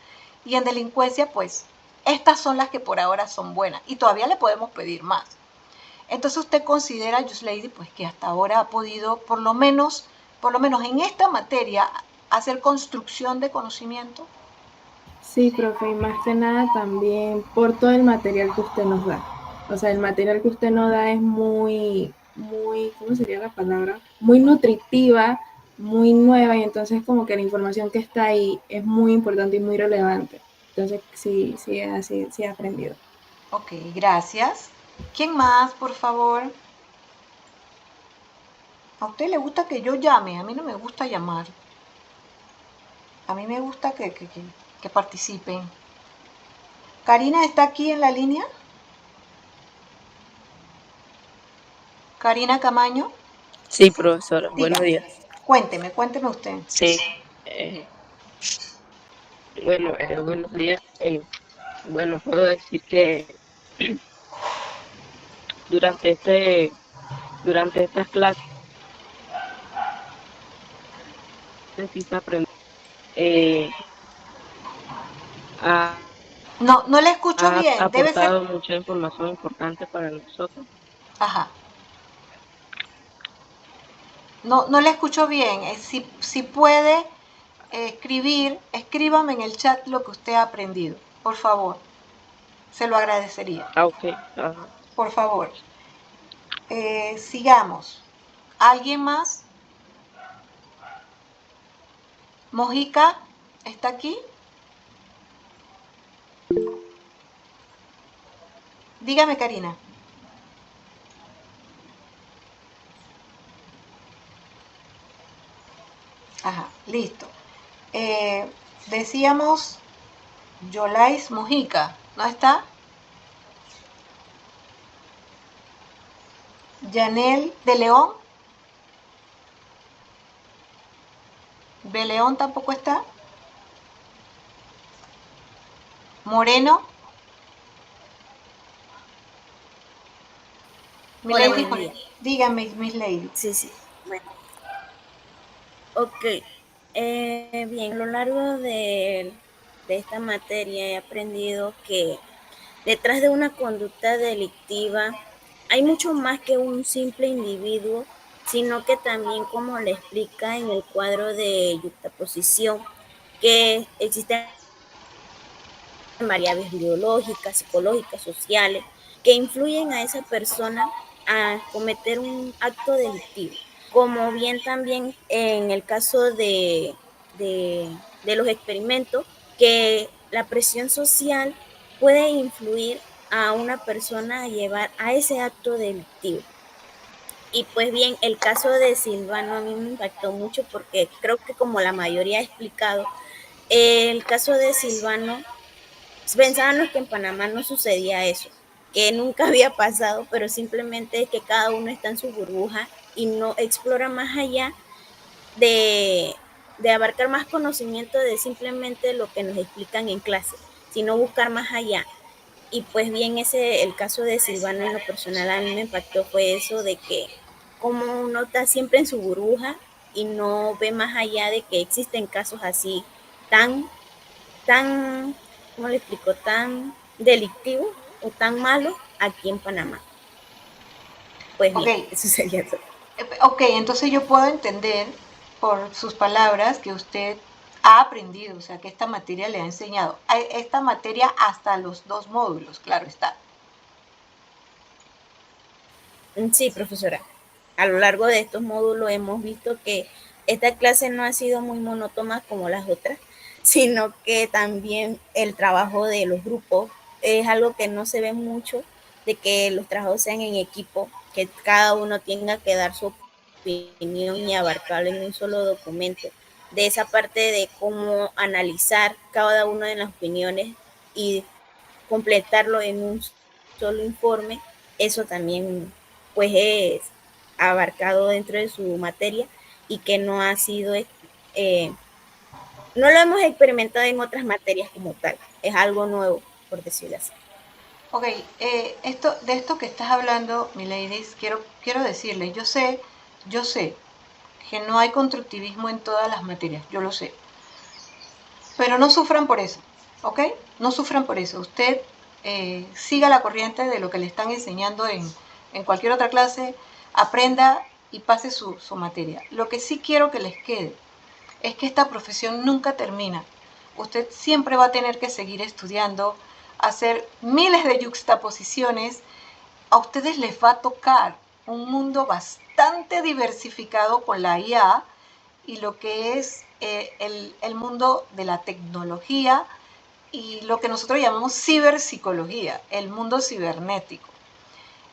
Y en delincuencia, pues, estas son las que por ahora son buenas. Y todavía le podemos pedir más. Entonces usted considera, Just Lady, pues que hasta ahora ha podido, por lo menos en esta materia, hacer construcción de conocimiento. Sí, profe, y más que nada también por todo el material que usted nos da. O sea, el material que usted nos da es muy, ¿cómo sería la palabra? Muy nutritiva, muy nueva, y entonces como que la información que está ahí es muy importante y muy relevante. Entonces sí, así, sí he aprendido. Ok, gracias. ¿Quién más, por favor? ¿A usted le gusta que yo llame? A mí no me gusta llamar. A mí me gusta que participen. ¿Karina está aquí en la línea? ¿Karina Camaño? Sí, profesora. Dígame. Buenos días. Cuénteme usted. Sí. Bueno, buenos días. Bueno, puedo decir que durante estas clases sí se aprende, eh, ha, No le escucho ha bien, debe ser... aportado mucha información importante para nosotros. Ajá. No le escucho bien. Si puede escríbame en el chat lo que usted ha aprendido, por favor. Se lo agradecería. Ok. Ajá. Por favor. Sigamos. ¿Alguien más? Mojica, ¿está aquí? Dígame, Karina. Ajá, listo. Decíamos Yolais Mojica, ¿no está? Yanel de León. De León tampoco está. Moreno. Hola, buenos días. Dígame, Miss Lady. Sí. Bueno. Ok. Bien, a lo largo de esta materia he aprendido que detrás de una conducta delictiva hay mucho más que un simple individuo, sino que también, como le explica en el cuadro de yuxtaposición, que existen variables biológicas, psicológicas, sociales, que influyen a esa persona a cometer un acto delictivo. Como bien también en el caso de los experimentos, que la presión social puede influir a una persona a llevar a ese acto delictivo. Y pues bien, el caso de Silvano a mí me impactó mucho porque creo que, como la mayoría ha explicado, el caso de Silvano, pensábamos que en Panamá no sucedía eso, que nunca había pasado, pero simplemente que cada uno está en su burbuja y no explora más allá de abarcar más conocimiento de simplemente lo que nos explican en clase, sino buscar más allá. Y pues bien, el caso de Silvano en lo personal a mí me impactó fue eso de que como uno está siempre en su burbuja y no ve más allá de que existen casos así tan, ¿cómo le explico? Tan delictivos o tan malos aquí en Panamá. Pues bien, eso sería todo. Ok, entonces yo puedo entender por sus palabras que usted ha aprendido, o sea, que esta materia le ha enseñado. Esta materia hasta los 2 módulos, claro está. Sí, profesora. A lo largo de estos módulos hemos visto que esta clase no ha sido muy monótona como las otras, sino que también el trabajo de los grupos es algo que no se ve mucho, de que los trabajos sean en equipo, que cada uno tenga que dar su opinión y abarcarlo en un solo documento. De esa parte de cómo analizar cada una de las opiniones y completarlo en un solo informe, eso también pues es abarcado dentro de su materia y que no ha sido, no lo hemos experimentado en otras materias como tal, es algo nuevo, por decirlo así. Ok, de esto que estás hablando, mi ladies, quiero decirles, yo sé que no hay constructivismo en todas las materias, yo lo sé, pero no sufran por eso, ¿ok? No sufran por eso. Usted siga la corriente de lo que le están enseñando en cualquier otra clase, aprenda y pase su materia. Lo que sí quiero que les quede es que esta profesión nunca termina. Usted siempre va a tener que seguir estudiando, hacer miles de yuxtaposiciones. A ustedes les va a tocar un mundo bastante diversificado con la IA y lo que es el mundo de la tecnología y lo que nosotros llamamos ciberpsicología, el mundo cibernético.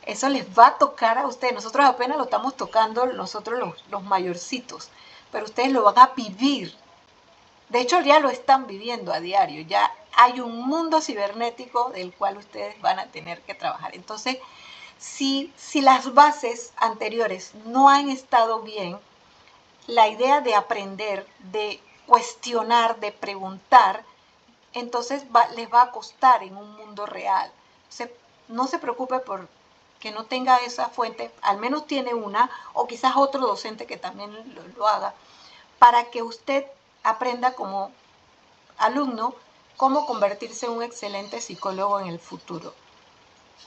Eso les va a tocar a ustedes. Nosotros apenas lo estamos tocando, nosotros los mayorcitos, pero ustedes lo van a vivir. De hecho, ya lo están viviendo a diario. Ya hay un mundo cibernético del cual ustedes van a tener que trabajar. Entonces, si las bases anteriores no han estado bien, la idea de aprender, de cuestionar, de preguntar, entonces les va a costar en un mundo real. No se preocupe por que no tenga esa fuente, al menos tiene una, o quizás otro docente que también lo haga, para que usted aprenda como alumno cómo convertirse en un excelente psicólogo en el futuro.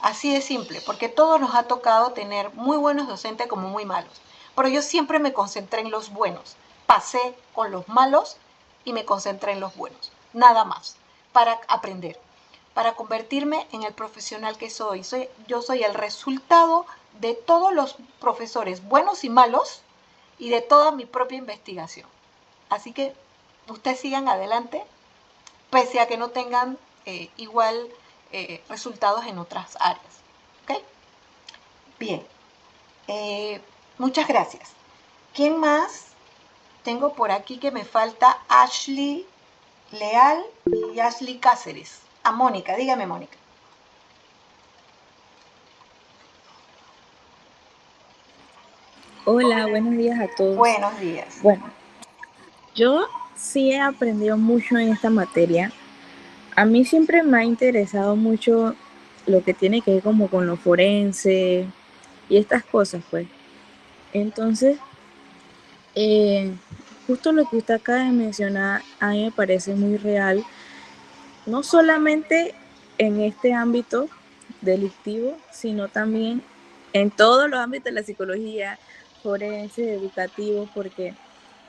Así de simple, porque todos nos ha tocado tener muy buenos docentes como muy malos. Pero yo siempre me concentré en los buenos. Pasé con los malos y me concentré en los buenos. Nada más, para aprender, para convertirme en el profesional que soy. Yo soy el resultado de todos los profesores buenos y malos y de toda mi propia investigación. Así que ustedes sigan adelante, pese a que no tengan igual resultados en otras áreas. ¿Ok? Bien. Muchas gracias. ¿Quién más? Tengo por aquí que me falta Ashley Leal y Ashley Cáceres. A Mónica, dígame Mónica. Hola, buenos días a todos. Buenos días. Bueno, yo sí he aprendido mucho en esta materia. A mí siempre me ha interesado mucho lo que tiene que ver como con lo forense y estas cosas, pues. Entonces, justo lo que usted acaba de mencionar a mí me parece muy real, no solamente en este ámbito delictivo, sino también en todos los ámbitos de la psicología, forense, educativo, porque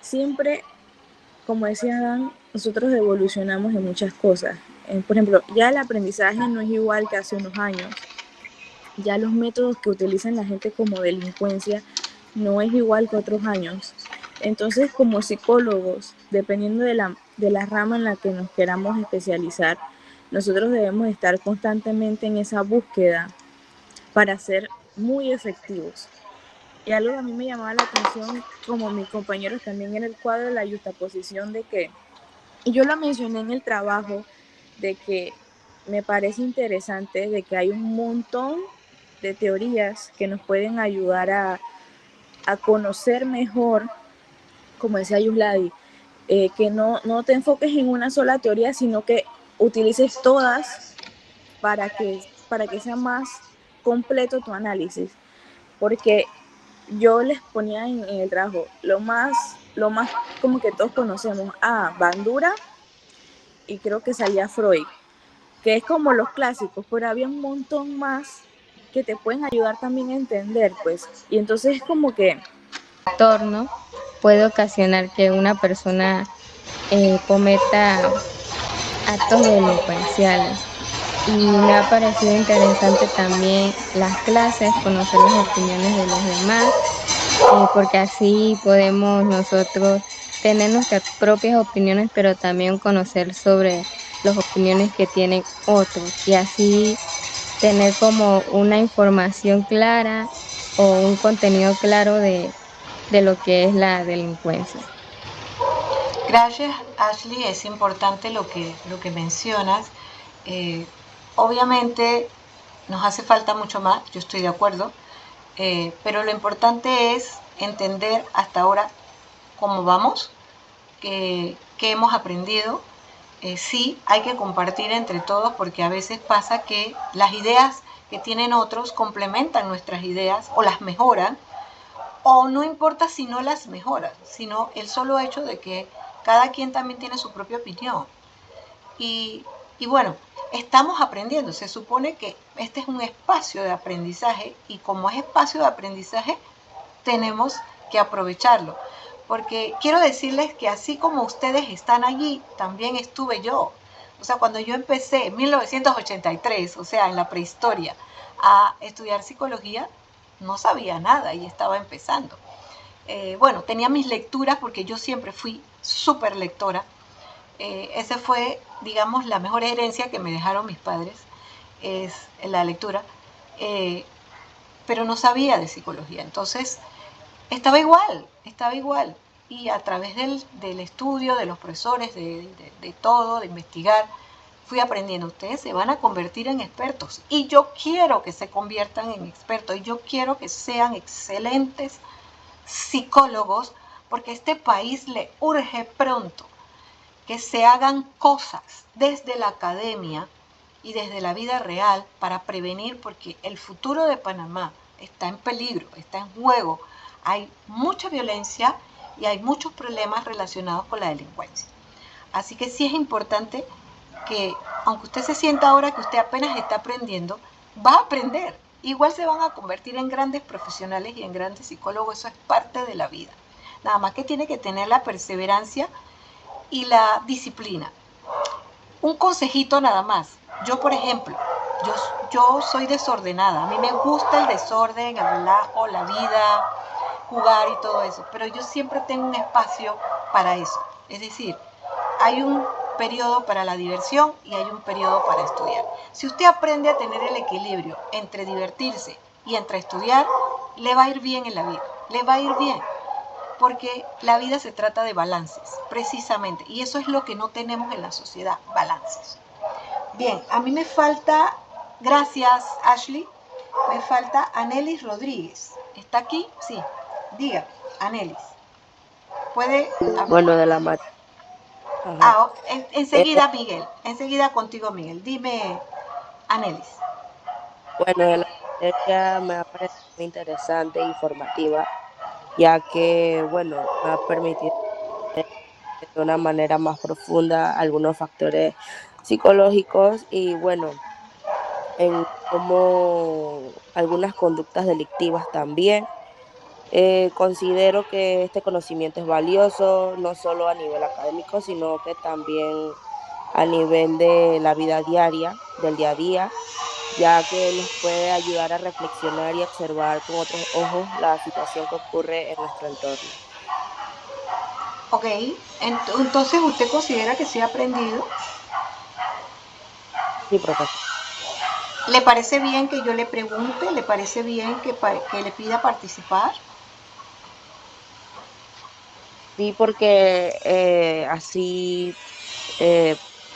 siempre, como decía Dan, nosotros evolucionamos en muchas cosas. Por ejemplo, ya el aprendizaje no es igual que hace unos años. Ya los métodos que utilizan la gente como delincuencia no es igual que otros años. Entonces, como psicólogos, dependiendo de la rama en la que nos queramos especializar, nosotros debemos estar constantemente en esa búsqueda para ser muy efectivos. Y algo que a mí me llamaba la atención, como mis compañeros también, en el cuadro de la justaposición de que, y yo lo mencioné en el trabajo, de que me parece interesante de que hay un montón de teorías que nos pueden ayudar a conocer mejor, como decía Yusladi, que no te enfoques en una sola teoría, sino que utilices todas para que sea más completo tu análisis. Porque yo les ponía en el trabajo lo más como que todos conocemos a Bandura y creo que salía Freud, que es como los clásicos, pero había un montón más que te pueden ayudar también a entender, pues. Y entonces es como que entorno puede ocasionar que una persona cometa actos delincuenciales. Y me ha parecido interesante también las clases, conocer las opiniones de los demás, porque así podemos nosotros tener nuestras propias opiniones, pero también conocer sobre las opiniones que tienen otros y así tener como una información clara o un contenido claro de lo que es la delincuencia. Gracias, Ashley. Es importante lo que mencionas. Obviamente nos hace falta mucho más, yo estoy de acuerdo, pero lo importante es entender hasta ahora cómo vamos, qué hemos aprendido. Sí, hay que compartir entre todos porque a veces pasa que las ideas que tienen otros complementan nuestras ideas o las mejoran, o no importa si no las mejoran, sino el solo hecho de que cada quien también tiene su propia opinión. Y bueno, estamos aprendiendo. Se supone que este es un espacio de aprendizaje y como es espacio de aprendizaje, tenemos que aprovecharlo. Porque quiero decirles que así como ustedes están allí, también estuve yo. O sea, cuando yo empecé en 1983, o sea, en la prehistoria, a estudiar psicología, no sabía nada y estaba empezando. Bueno, tenía mis lecturas porque yo siempre fui súper lectora. Esa fue, digamos, la mejor herencia que me dejaron mis padres, es la lectura, pero no sabía de psicología, entonces estaba igual, y a través del estudio, de los profesores, de todo, de investigar, fui aprendiendo. Ustedes se van a convertir en expertos, y yo quiero que se conviertan en expertos, y yo quiero que sean excelentes psicólogos, porque a este país le urge pronto que se hagan cosas desde la academia y desde la vida real para prevenir, porque el futuro de Panamá está en peligro, está en juego. Hay mucha violencia y hay muchos problemas relacionados con la delincuencia. Así que sí es importante que, aunque usted se sienta ahora que usted apenas está aprendiendo, va a aprender. Igual se van a convertir en grandes profesionales y en grandes psicólogos, eso es parte de la vida. Nada más que tiene que tener la perseverancia y la disciplina. Un consejito nada más. Yo, por ejemplo, yo soy desordenada. A mí me gusta el desorden, el relajo, la vida, jugar y todo eso. Pero yo siempre tengo un espacio para eso. Es decir, hay un periodo para la diversión y hay un periodo para estudiar. Si usted aprende a tener el equilibrio entre divertirse y entre estudiar, le va a ir bien en la vida. Le va a ir bien. Porque la vida se trata de balances, precisamente. Y eso es lo que no tenemos en la sociedad, balances. Bien, a mí me falta, gracias Ashley, me falta Anelis Rodríguez. ¿Está aquí? Sí. Diga, Anelis. ¿Puede? Bueno, de la materia. Enseguida Miguel, enseguida contigo Miguel. Dime, Anelis. Bueno, de la materia me ha parecido muy interesante e informativa, ya que, bueno, me ha permitido de una manera más profunda algunos factores psicológicos y, bueno, en cómo algunas conductas delictivas también. Considero que este conocimiento es valioso, no solo a nivel académico, sino que también a nivel de la vida diaria, del día a día, ya que nos puede ayudar a reflexionar y observar con otros ojos la situación que ocurre en nuestro entorno. Ok, entonces usted considera que sí ha aprendido. Sí, profesor. ¿Le parece bien que yo le pregunte? ¿Le parece bien que le pida participar? Sí, porque así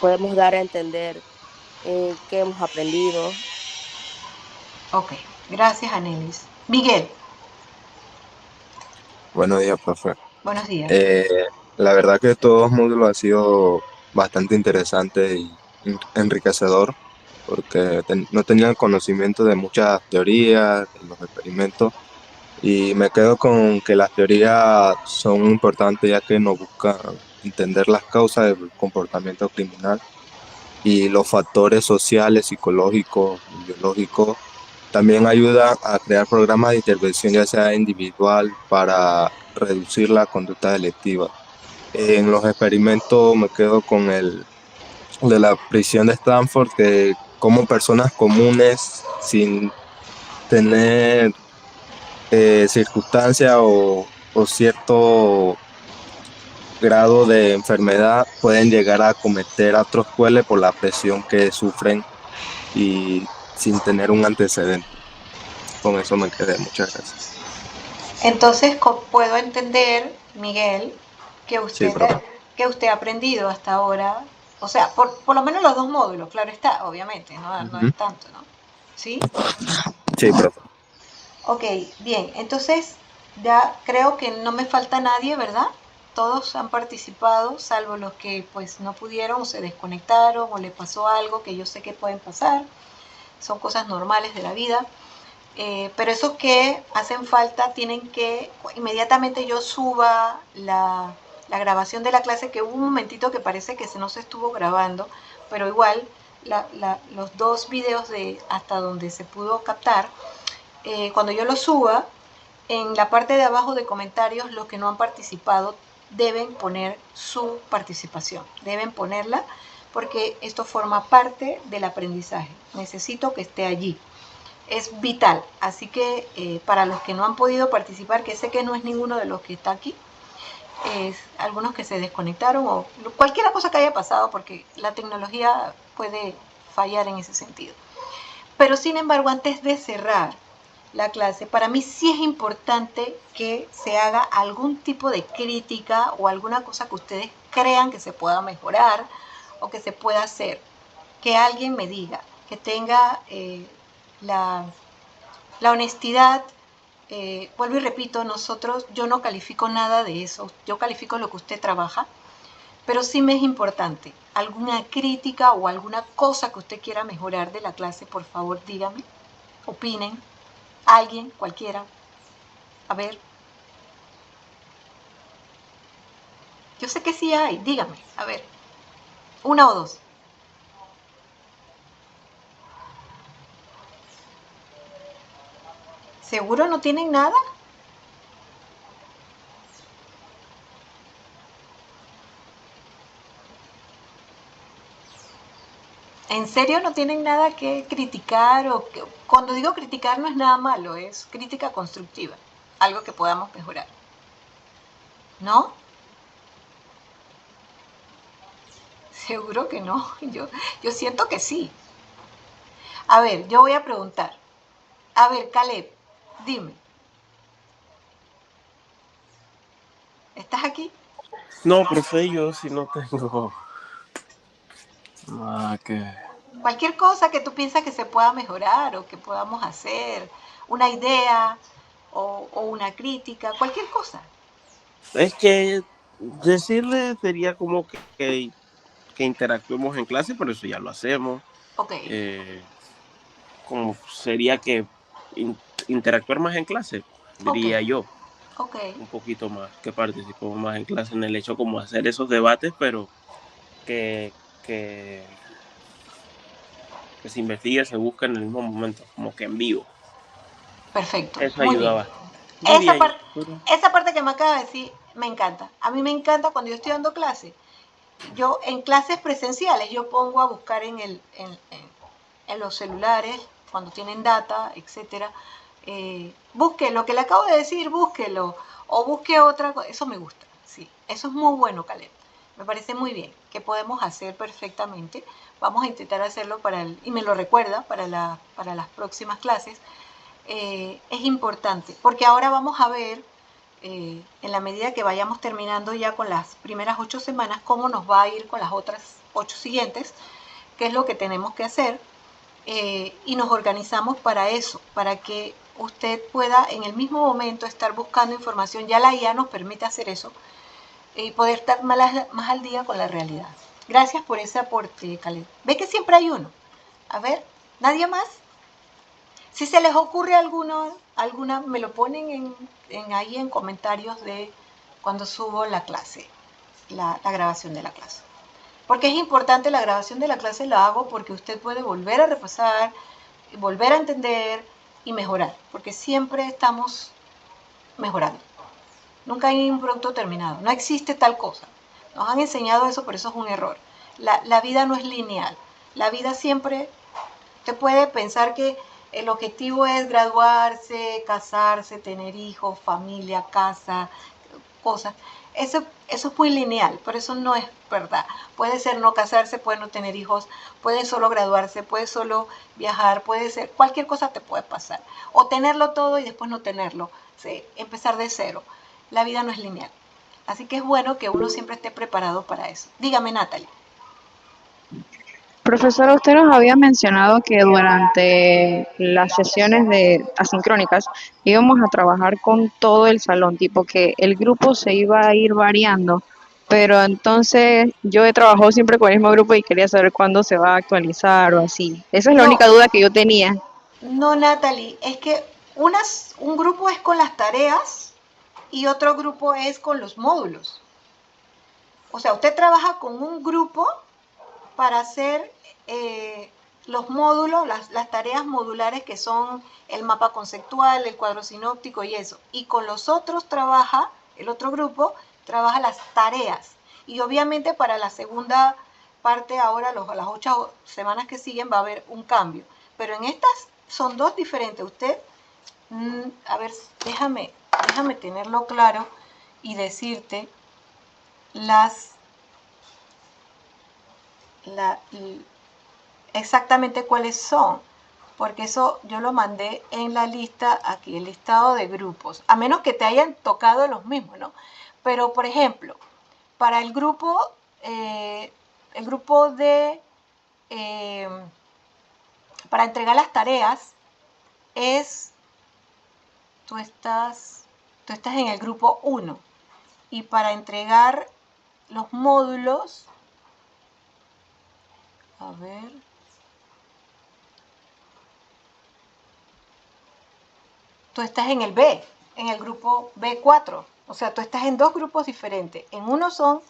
podemos dar a entender qué hemos aprendido. Ok, gracias, Anelis. Miguel. Buenos días, profe. Buenos días. La verdad que todos los módulos ha sido bastante interesante y enriquecedor, porque no tenía el conocimiento de muchas teorías, de los experimentos, y me quedo con que las teorías son importantes ya que nos buscan entender las causas del comportamiento criminal y los factores sociales, psicológicos y biológicos. También ayuda a crear programas de intervención, ya sea individual, para reducir la conducta delictiva. En los experimentos me quedo con el de la prisión de Stanford, que como personas comunes, sin tener circunstancia o cierto grado de enfermedad, pueden llegar a cometer actos crueles por la presión que sufren y sin tener un antecedente. Con eso me quedé. Muchas gracias. Entonces, puedo entender, Miguel, que usted, Sí, profe. que usted ha aprendido hasta ahora, o sea, por lo menos los dos módulos, claro está, obviamente, no es tanto, ¿no? ¿Sí? Sí, profe. Ok, bien, entonces ya creo que no me falta nadie, ¿verdad? Todos han participado, salvo los que pues no pudieron o se desconectaron o le pasó algo que yo sé que pueden pasar, son cosas normales de la vida. Pero esos que hacen falta tienen que, inmediatamente yo suba la grabación de la clase, que hubo un momentito que parece que no se estuvo grabando, pero igual los dos videos de hasta donde se pudo captar, cuando yo los suba, en la parte de abajo de comentarios, los que no han participado deben poner su participación, deben ponerla, porque esto forma parte del aprendizaje. Necesito que esté allí. Es vital, así que para los que no han podido participar, que sé que no es ninguno de los que está aquí, algunos que se desconectaron o cualquier cosa que haya pasado, porque la tecnología puede fallar en ese sentido. Pero sin embargo, antes de cerrar la clase, para mí sí es importante que se haga algún tipo de crítica o alguna cosa que ustedes crean que se pueda mejorar o que se pueda hacer, que alguien me diga, que tenga la honestidad vuelvo y repito, yo no califico nada de eso, yo califico lo que usted trabaja, pero sí me es importante. ¿Alguna crítica o alguna cosa que usted quiera mejorar de la clase? Por favor, dígame, opinen, alguien, cualquiera. A ver. Yo sé que sí hay, dígame, a ver. Una o dos. ¿Seguro no tienen nada? ¿En serio no tienen nada que criticar? Cuando digo criticar no es nada malo, es crítica constructiva, algo que podamos mejorar. ¿No? Seguro que no, yo siento que sí. A ver, yo voy a preguntar. A ver, Caleb, dime. ¿Estás aquí? No, profe, yo sí no tengo nada que... Cualquier cosa que tú piensas que se pueda mejorar o que podamos hacer, una idea o una crítica, cualquier cosa. Es que decirle sería como que interactuemos en clase, pero eso ya lo hacemos. Ok. Como sería que interactuar más en clase, diría Ok. yo. Ok. Un poquito más, que participemos más en clase en el hecho como hacer esos debates, pero que, que, que se investigue, se busque en el mismo momento, como que en vivo. Perfecto, Eso muy ayuda bien. bastante, diría yo. Esa parte que me acaba de decir me encanta. A mí me encanta cuando yo estoy dando clase. Yo en clases presenciales yo pongo a buscar en los celulares, cuando tienen data, etcétera. Busque lo que le acabo de decir, búsquelo. O busque otra cosa. Eso me gusta, sí. Eso es muy bueno, Caleb. Me parece muy bien, que podemos hacer perfectamente. Vamos a intentar hacerlo y me lo recuerda para las próximas clases. Es importante, porque ahora vamos a ver, en la medida que vayamos terminando ya con las primeras 8 semanas, cómo nos va a ir con las otras 8 siguientes, qué es lo que tenemos que hacer, y nos organizamos para eso, para que usted pueda en el mismo momento estar buscando información. Ya la IA nos permite hacer eso y poder estar más al día con la realidad. Gracias por ese aporte, Caleb. Ve que siempre hay uno. A ver, ¿nadie más? Si se les ocurre alguna me lo ponen ahí en comentarios de cuando subo la clase, la grabación de la clase. Porque es importante, la grabación de la clase la hago porque usted puede volver a repasar, volver a entender y mejorar, porque siempre estamos mejorando. Nunca hay un producto terminado, no existe tal cosa. Nos han enseñado eso, pero eso es un error. La vida no es lineal. La vida siempre, usted puede pensar que el objetivo es graduarse, casarse, tener hijos, familia, casa, cosas. Eso es muy lineal, pero eso no es verdad. Puede ser no casarse, puede no tener hijos, puede solo graduarse, puede solo viajar, puede ser, cualquier cosa te puede pasar. O tenerlo todo y después no tenerlo, ¿sí? Empezar de cero. La vida no es lineal. Así que es bueno que uno siempre esté preparado para eso. Dígame, Natalie. Profesora, usted nos había mencionado que durante las sesiones de asincrónicas íbamos a trabajar con todo el salón, tipo que el grupo se iba a ir variando, pero entonces yo he trabajado siempre con el mismo grupo y quería saber cuándo se va a actualizar o así. Esa es la No, única duda que yo tenía. no, Natalie, es que un grupo es con las tareas y otro grupo es con los módulos. O sea, usted trabaja con un grupo para hacer los módulos, las tareas modulares que son el mapa conceptual, el cuadro sinóptico y eso. Y con los otros el otro grupo trabaja las tareas. Y obviamente para la segunda parte, ahora las 8 semanas que siguen, va a haber un cambio. Pero en estas son dos diferentes. Usted, a ver, déjame tenerlo claro y decirte las exactamente cuáles son, porque eso yo lo mandé en la lista aquí, el listado de grupos, a menos que te hayan tocado los mismos, ¿no? Pero, por ejemplo, para el grupo de, para entregar las tareas, es tú estás en el grupo 1. Y para entregar los módulos, a ver, tú estás en el B, en el grupo B4. O sea, tú estás en 2 grupos diferentes. En uno son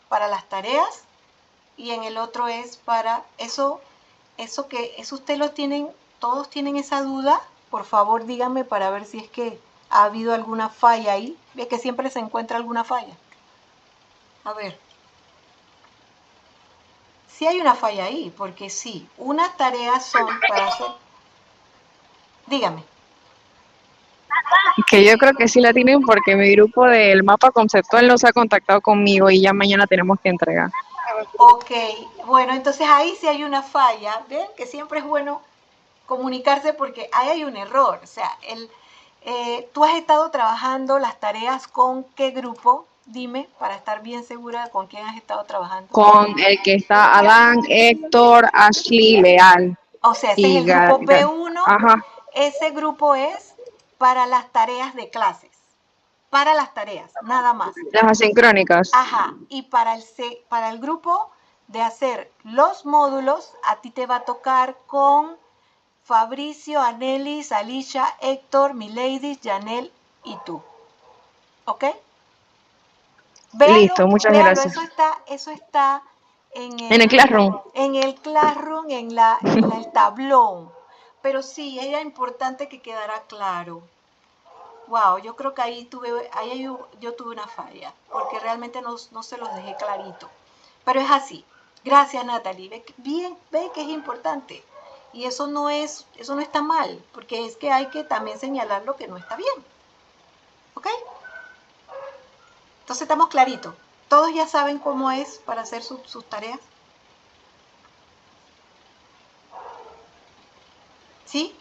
para las tareas y en el otro es para eso ustedes lo tienen, todos tienen esa duda. Por favor, díganme para ver si es que ha habido alguna falla ahí. Ve que siempre se encuentra alguna falla. A ver. Sí hay una falla ahí, porque sí, unas tareas son para hacer... Dígame. Que yo creo que sí la tienen porque mi grupo del mapa conceptual no se ha contactado conmigo y ya mañana tenemos que entregar. Ok, bueno, entonces ahí sí hay una falla. ¿Ven? Que siempre es bueno comunicarse porque ahí hay un error. O sea, tú has estado trabajando las tareas con qué grupo, dime, para estar bien segura de con quién has estado trabajando. Con el que está Adán, Héctor, Ashley, Leal. O sea, ese es el grupo B1. Ajá. Ese grupo es para las tareas de clases. Para las tareas, nada más. Las asincrónicas. Ajá. Y para el grupo de hacer los módulos, a ti te va a tocar con Fabricio, Anelis, Alicia, Héctor, Milady, Janel y tú. ¿Ok? Véalo, listo, muchas gracias. Eso está en el Classroom. En el Classroom, en el tablón. Pero sí, era importante que quedara claro. Wow, yo creo que ahí yo tuve una falla, porque realmente no se los dejé clarito. Pero es así. Gracias, Natalie. Ve que es importante. Y eso no está mal, porque es que hay que también señalar lo que no está bien. ¿Ok? Entonces estamos claritos. ¿Todos ya saben cómo es para hacer sus tareas? ¿Sí?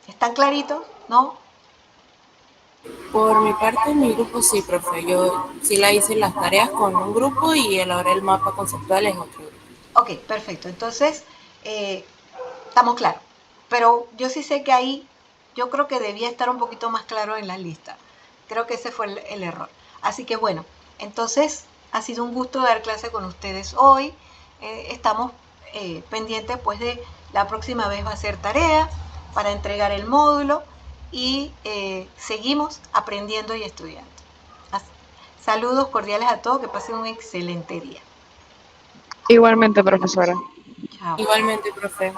¿Están claritos? ¿No? Por mi parte, en mi grupo sí, profe. Yo sí la hice las tareas con un grupo y ahora el mapa conceptual es otro grupo. Ok, perfecto. Entonces, estamos claros. Pero yo sí sé que ahí, yo creo que debía estar un poquito más claro en la lista. Creo que ese fue el error. Así que bueno, entonces ha sido un gusto dar clase con ustedes hoy. Estamos pendientes pues de la próxima vez va a ser tarea para entregar el módulo y seguimos aprendiendo y estudiando. Saludos cordiales a todos, que pasen un excelente día. Igualmente, profesora. Chao. Igualmente, profe.